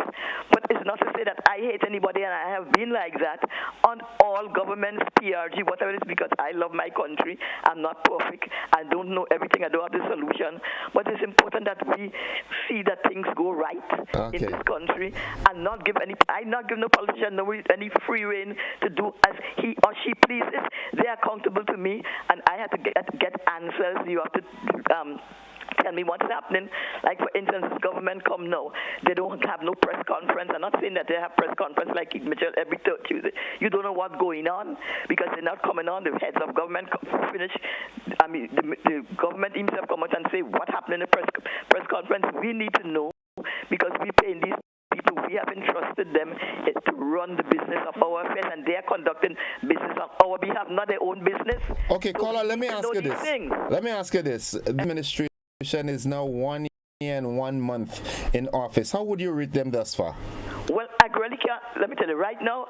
but it's not to say that I hate anybody, and I have been like that on all governments, PRG, whatever it is, because I love my country. I'm not perfect. I don't know everything. I don't have the solution, but it's important that we see that things go right in this country, and not give no politician any free rein to do as he or she pleases. They're accountable to me, and I have to get answers. You have to tell me what's happening. Like, for instance, the government come now. They don't have no press conference. I'm not saying that they have press conference like Mitchell every third Tuesday. You don't know what's going on because they're not coming on. The heads of government finish. I mean, the government himself come out and say what happened in the press conference. We need to know because we pay these people. We have entrusted them to run the business of our affairs, and they are conducting business on our behalf, not their own business. Okay, so caller, let me ask you this. Let me ask you this. The administration is now 1 year and 1 month in office. How would you rate them thus far? Well, I really can't. Let me tell you right now,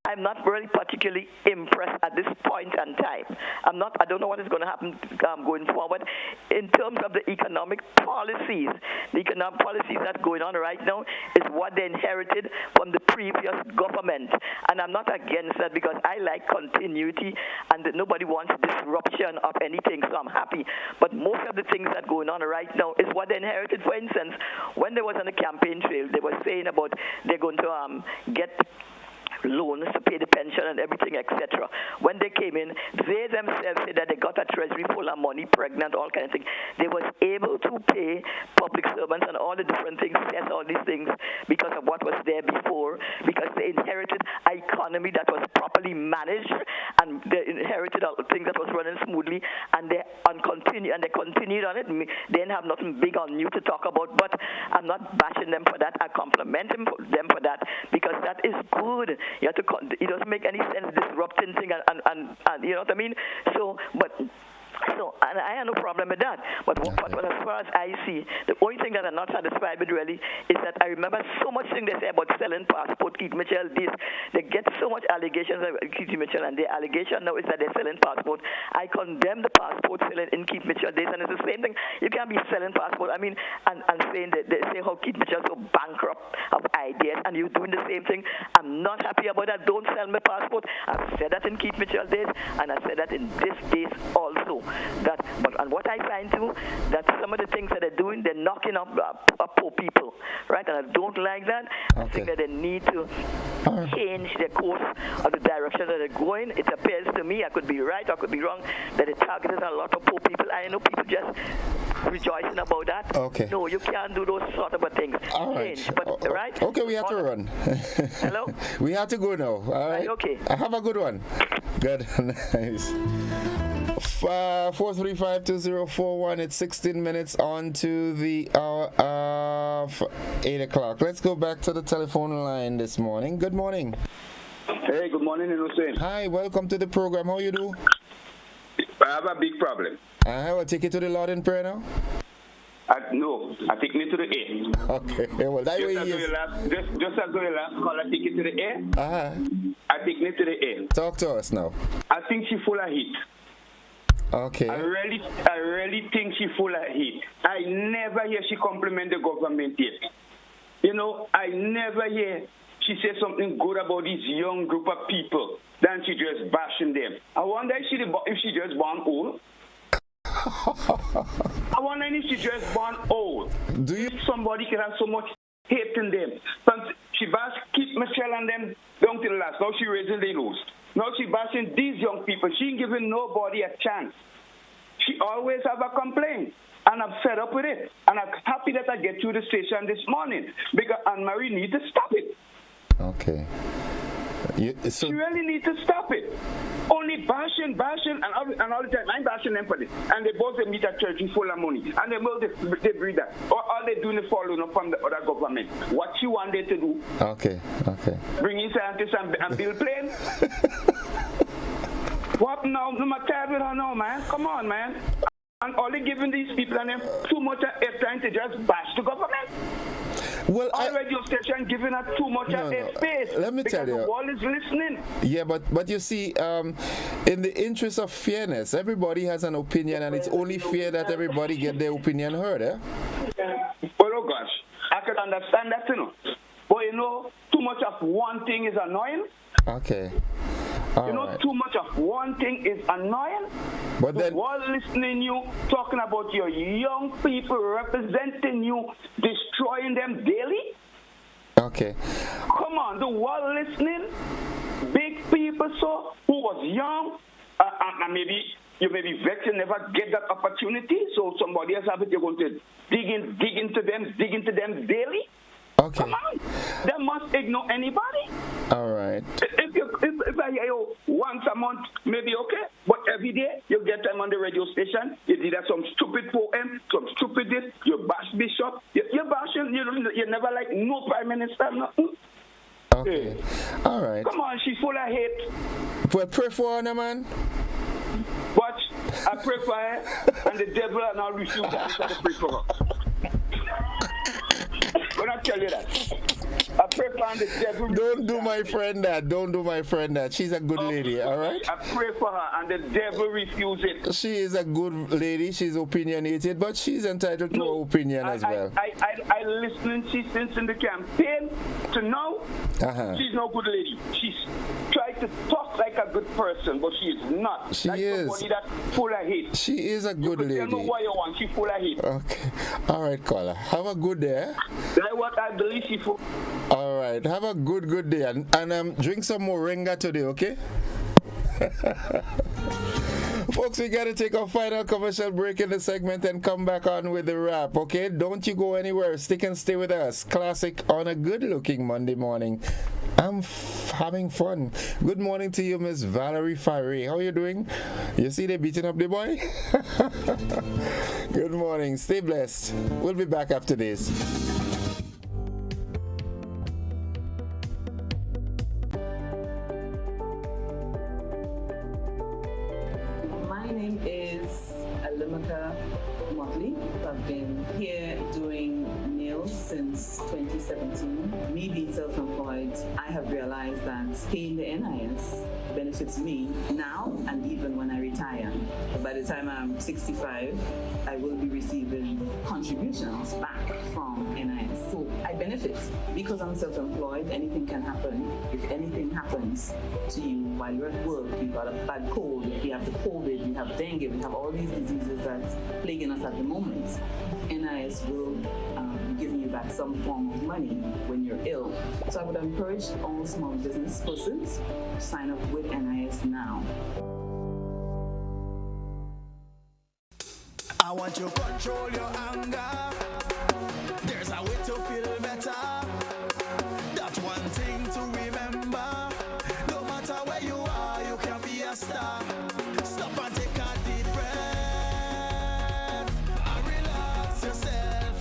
I'm not really particularly impressed at this point in time. I don't know what is going to happen going forward in terms of the economic policies. The economic policies that are going on right now is what they inherited from the previous government. And I'm not against that because I like continuity and nobody wants disruption of anything, so I'm happy. But most of the things that are going on right now is what they inherited. For instance, when they was on the campaign trail, they were saying about they're going to get loans to pay the pension and everything, etc. When they came in, they themselves said that they got a treasury full of money, pregnant, all kinds of things. They was able to pay public servants and all the different things, yes, all these things, because of what was there before, because they inherited an economy that was properly managed, and they inherited all the things that was running smoothly, and they continued on it. They didn't have nothing big or new to talk about, but I'm not bashing them for that. I compliment them for that, because that is good. You have to. It doesn't make any sense disrupting things, and you know what I mean. So I have no problem with that. But as far as I see, the only thing that I'm not satisfied with really is that I remember so much thing they say about selling passport, Keith Mitchell, this. They get so much allegations of Keith Mitchell, and the allegation now is that they're selling passport. I condemn the passport selling in Keith Mitchell days, and it's the same thing. You can't be selling passport. I mean, and saying that they say how Keith Mitchell so bankrupt of ideas, and you're doing the same thing. I'm not happy about that. Don't sell my passport. I've said that in Keith Mitchell days, and I said that in this days also. And what I find too, that some of the things that they're doing, they're knocking up poor people, right? And I don't like that. Okay. I think that they need to change their course of the direction that they're going. It appears to me, I could be right, I could be wrong, that it targeted a lot of poor people. I know people just rejoicing about that. Okay. No, you can't do those sort of things. All right. Change, but, right? Okay, we have to run. Hello? We have to go now. All right. Okay. Have a good one. Good. Nice. 435-2041. It's 16 minutes on to the hour of 8 o'clock. Let's go back to the telephone line this morning. Good morning. Hey, good morning, Innocent. Hi, welcome to the program. How you do? I have a big problem. I will take you to the Lord in prayer now. No, I take me to the A. Okay, well, that way is... Just as the last call, I take you to the A. Uh-huh. I take me to the A. Talk to us now. I think she full of heat. Okay. I really think she full of heat. I never hear she compliment the government yet. You know, I never hear she say something good about this young group of people. Then she just bashing them. I wonder if she just born old. I wonder if she just born old. Do you? Somebody can have so much hate in them. She bashed keep Michelle and them down to the last. Now she raising the nose. Now she bashing these young people. She ain't giving nobody a chance. She always have a complaint. And I'm fed up with it. And I'm happy that I get to the station this morning. Because Anne-Marie needs to stop it. Okay. She really needs to stop it. Only bashing, and all the time. I'm bashing them for this. And they both meet at church full of money. And they breathe that. All they doing is following up from the other government. What she wanted to do. Okay. Bring in scientists and build planes. What now? No matter with her now, man. Come on, man. And only giving these people and them too much airtime to just bash the government. Well, all radio station giving her too much space. Let me tell you, the world is listening. Yeah, but you see, in the interest of fairness, everybody has an opinion, and it's only fair that everybody get their opinion heard. Well, oh gosh, I could understand that, you know. But you know, too much of one thing is annoying. Okay. Too much of one thing is annoying. But the world listening you, talking about your young people, representing you, destroying them daily. Okay. Come on, the world listening. Big people who was young, and maybe you may be vexed and never get that opportunity. So somebody else have it. You're going to dig into them daily. Okay. Come on. They must ignore anybody. All right. If I hear you once a month, maybe okay. But every day, you get them on the radio station. You did some stupid poem, some stupid this. You bash Bishop. You're bashing. You never like no prime minister, nothing. Okay. Hey. All right. Come on, she's full of hate. Well, pray for her, man. Watch. I pray for her, and the devil and I'll refuse to answer the pray for her. When I tell you that, I pray for the devil. Don't do my friend that. She's a good lady, all right? I pray for her, and the devil refuses it. She is a good lady. She's opinionated, but she's entitled to her opinion as well. I listening. She's since in the campaign to now. She's no good lady. She's tried to talk like a good person, but she is not. She like is. Somebody that's full of hate. She is a good lady. Tell me what you want. She's full of hate. Okay. All right, caller. Have a good day. That's what I believe she full. All right. Have a good day, and drink some moringa today, okay? Folks, we gotta take our final commercial break in the segment and come back on with the wrap, okay? Don't you go anywhere. Stick and stay with us. Classic on a good-looking Monday morning. I'm having fun. Good morning to you, Miss Valerie Fire. How are you doing? You see they beating up the boy? Good morning. Stay blessed. We'll be back after this. I've been here doing nails since 2017. Me being self-employed, I have realized that paying the NIS benefits me now and even when I retire. By the time I'm 65, I will be receiving contributions back from NIS. So I benefit because I'm self-employed. Anything can happen. If anything happens to you while you're at work, you've got a bad cold, you have the COVID, you have dengue, we have all these diseases that's plaguing us at the moment. NIS will be giving you back some form of money when you're ill. So I would encourage all small business persons to sign up with NIS now. I want to control your anger. There's a way to feel better. That's one thing to remember. No matter where you are, you can be a star. Stop and take a deep breath and relax yourself.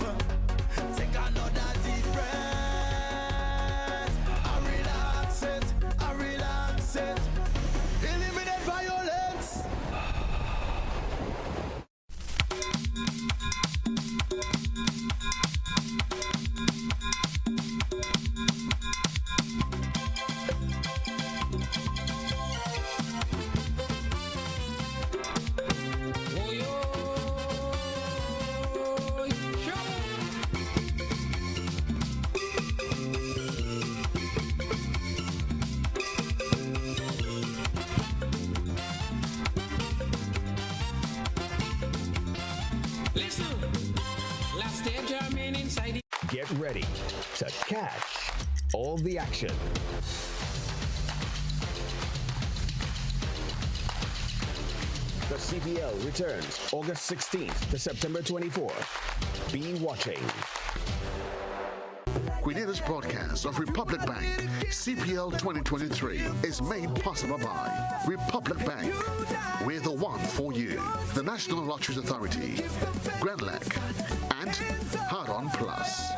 Take another deep breath and relax it. Eliminate violence. Listen, last day German inside. Get ready to catch all the action. The CPL returns August 16th to September 24th. Be watching. Grenada's broadcast of Republic Bank CPL 2023 is made possible by Republic Bank. We're the one for you. The National Lotteries Authority, Grenlec, and Hard On Plus.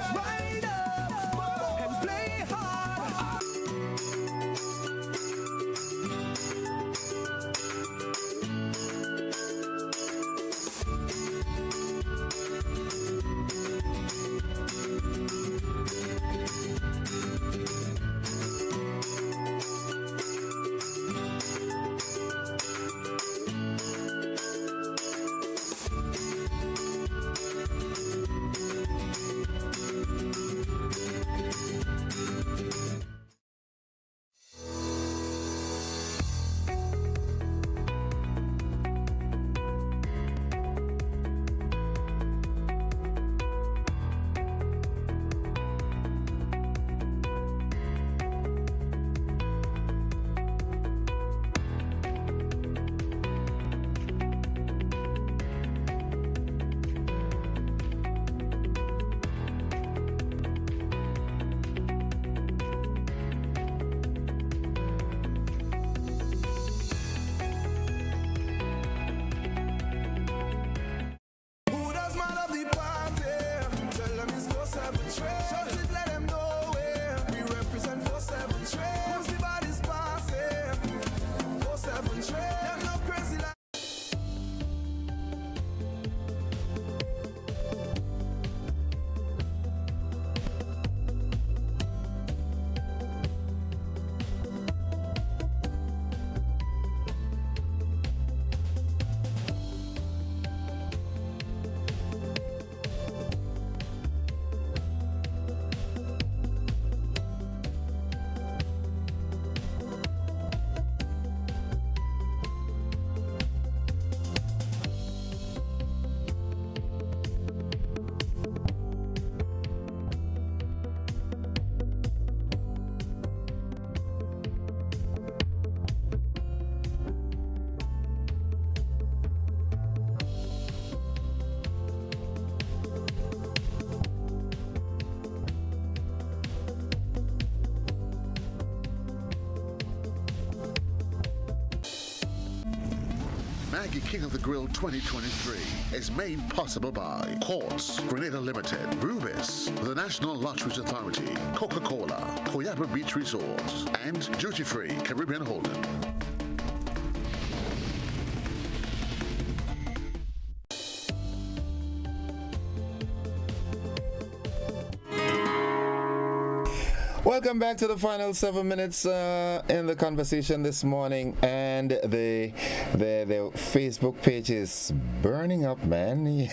Maggie King of the Grill 2023 is made possible by Quartz, Grenada Limited, Rubis, the National Lotteries Authority, Coca-Cola, Coyapa Beach Resorts, and Duty Free Caribbean Holden. Welcome back to the final 7 minutes in the conversation this morning, and the Facebook page is burning up, man.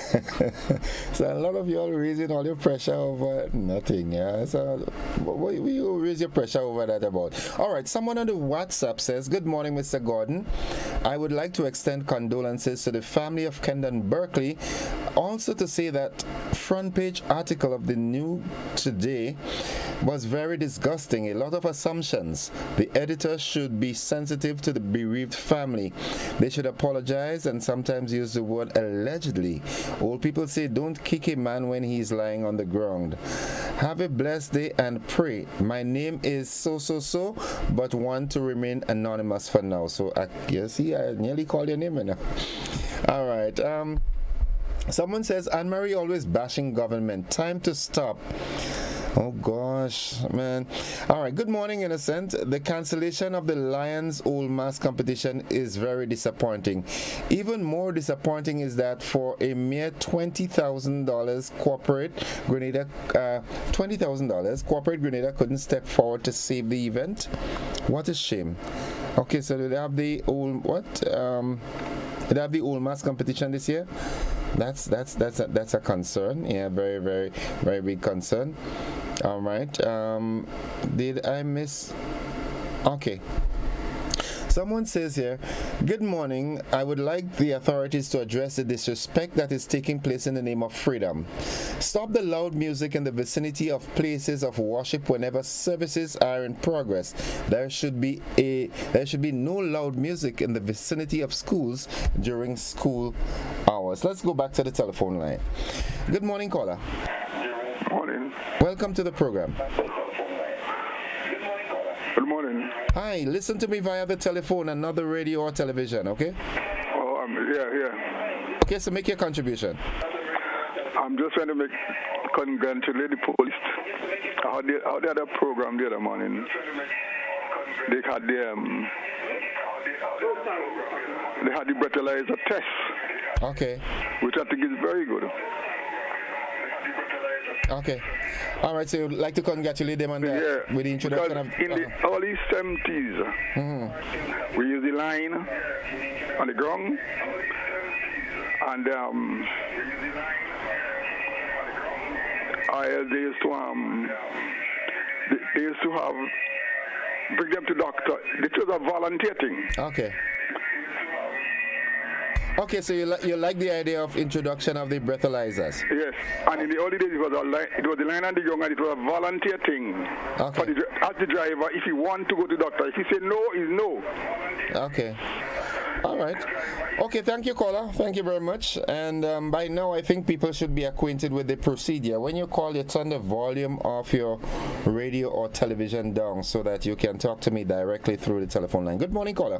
So a lot of you all raising all your pressure over nothing. Yeah. So what will you raise your pressure over that about? All right. Someone on the WhatsApp says, "Good morning, Mr. Gordon. I would like to extend condolences to the family of Kendon Berkeley. Also to say that front page article of the New Today was very disgusting. A lot of assumptions. The editor should be sensitive to the bereaved family. They should apologize and sometimes use the word allegedly. Old people say don't kick a man when he's lying on the ground. Have a blessed day and pray. My name is so, but want to remain anonymous for now." So you see, I nearly called your name now. All right. Someone says, "Anne-Marie always bashing government. Time to stop." Oh gosh, man. All right, good morning, Innocent. The cancellation of the Lions Old Mass competition is very disappointing. Even more disappointing is that for a mere $20,000 corporate Grenada couldn't step forward to save the event. What a shame. Okay, so they have the they have the Old Mass competition this year. That's a concern. Yeah, very, very, very big concern. All right. Did I miss? Okay. Someone says here, good morning. I would like the authorities to address the disrespect that is taking place in the name of freedom. Stop the loud music in the vicinity of places of worship whenever services are in progress. There should be no loud music in the vicinity of schools during school hours. Let's go back to the telephone line. Good morning, caller. Morning. Welcome to the program. Good morning. Hi, listen to me via the telephone and not the radio or television, okay? Oh, yeah. Okay, so make your contribution. I'm just trying to congratulate the police. How they had a program the other morning. They had the breathalyzer test. Okay. Which I think is very good. Okay. All right, so you'd like to congratulate them on that with the introduction of... In the early 70s, we used the line on the ground, and they used to have bring them to doctor. This was a volunteer thing. Okay. Okay, so you like the idea of introduction of the breathalyzers? Yes, and in the early days it was the line on the ground, and it was a volunteer thing. Okay. As the driver, if he want to go to doctor, if he say no, is no. Okay. All right. Okay, thank you, caller. Thank you very much. And by now, I think people should be acquainted with the procedure. When you call, you turn the volume of your radio or television down so that you can talk to me directly through the telephone line. Good morning, caller.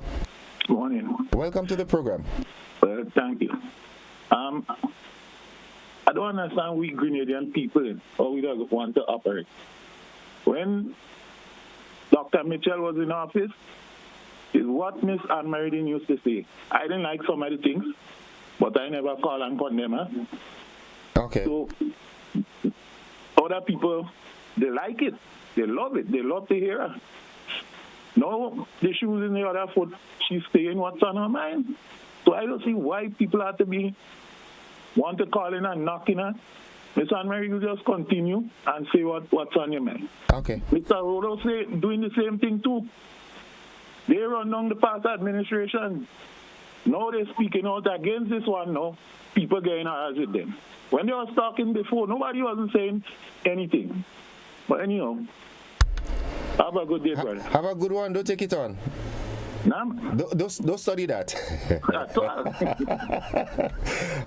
Good morning. Welcome to the program. Thank you. I don't understand we Grenadian people how we don't want to operate. When Dr. Mitchell was in office, is what Miss Anne Meriden used to say. I didn't like some of the things, but I never call and condemn her. Okay. So other people, they like it. They love it. They love to hear her. No, the shoes in the other foot, she's saying what's on her mind. So I don't see why people have to want to call in and knock in her. Mr. Anne-Marie, you just continue and say what's on your mind. Okay. Mr. Rodo say doing the same thing too. They run down the past administration. Now they're speaking out against this one now. People getting harassed with them. When they was talking before, nobody wasn't saying anything. But anyhow, have a good day, brother. Have a good one. Don't take it on. Don't study that.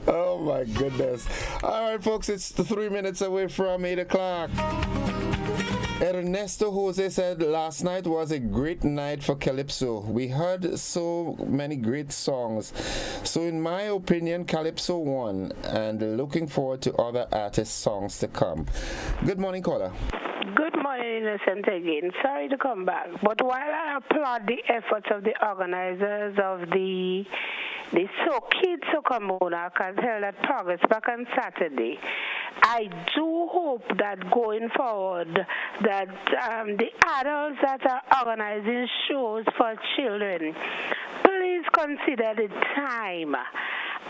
Oh my goodness. All right, folks, it's 3 minutes away from 8 o'clock. Ernesto Jose said last night was a great night for Calypso. We heard so many great songs. So in my opinion, Calypso won, and looking forward to other artists' songs to come. Good morning, caller. Good morning, Innocent again. Sorry to come back, but while I applaud the efforts of the organizers of the Kids Soccer Monarch has held at Progress back on Saturday, I do hope that going forward that the adults that are organizing shows for children, please consider the time.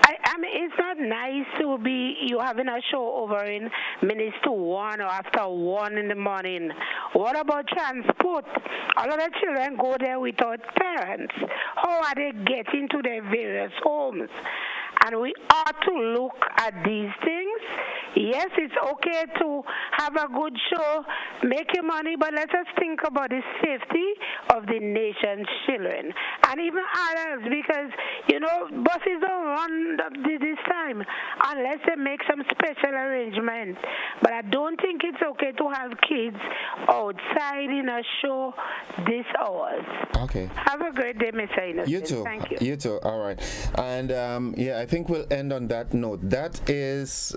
I mean, it's not nice to be you having a show over in minutes to 1 or after 1 in the morning. What about transport? A lot of children go there without parents. How are they getting to their various homes? And we ought to look at these things. Yes, it's okay to have a good show, make your money, but let us think about the safety of the nation's children and even adults, because, buses don't run this time unless they make some special arrangement. But I don't think it's okay to have kids outside in a show this hours. Okay. Have a great day, Mr. Innocent. You too. Thank you. You too. All right. And I think we'll end on that note. That is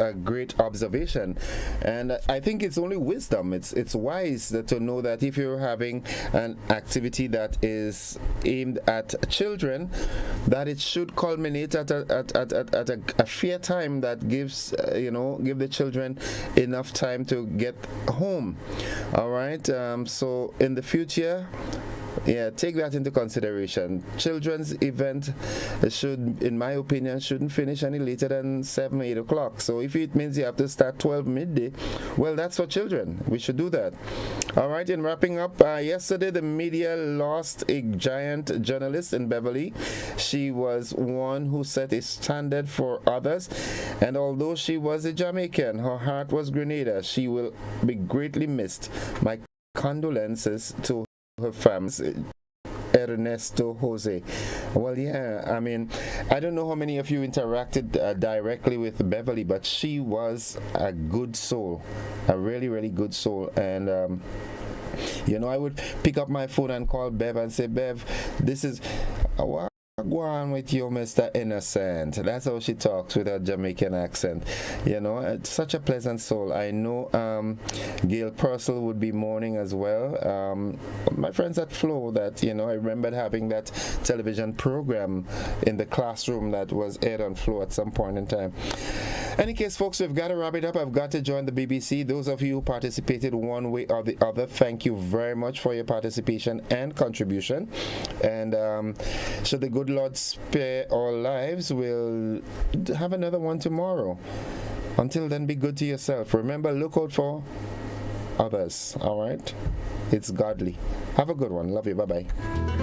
a great observation, and I think it's only wisdom. It's wise to know that if you're having an activity that is aimed at children, that it should culminate at a fair time that gives give the children enough time to get home. All right. So in the future, Yeah, take that into consideration. Children's event should, in my opinion, shouldn't finish any later than 7, 8 o'clock. So if it means you have to start 12 midday, well, that's for children. We should do that. All right, in wrapping up, yesterday the media lost a giant journalist in Beverly. She was one who set a standard for others, and although she was a Jamaican, her heart was Grenada. She will be greatly missed. My condolences to her family. Ernesto Jose. Well, yeah, I mean, I don't know how many of you interacted directly with Beverly, but she was a good soul, a really, really good soul. And you know, I would pick up my phone and call Bev and say, Bev, this is go on with you, Mr. Innocent. That's how she talks with her Jamaican accent. You know, it's such a pleasant soul. I know Gail Purcell would be mourning as well. My friends at Flow, that, you know, I remembered having that television program in the classroom that was aired on Flow at some point in time. Any case, folks, we've got to wrap it up. I've got to join the BBC. Those of you who participated one way or the other, thank you very much for your participation and contribution. And should the good Lord spare our lives, we'll have another one tomorrow. Until then, be good to yourself. Remember, look out for others. All right? It's godly. Have a good one. Love you. Bye-bye.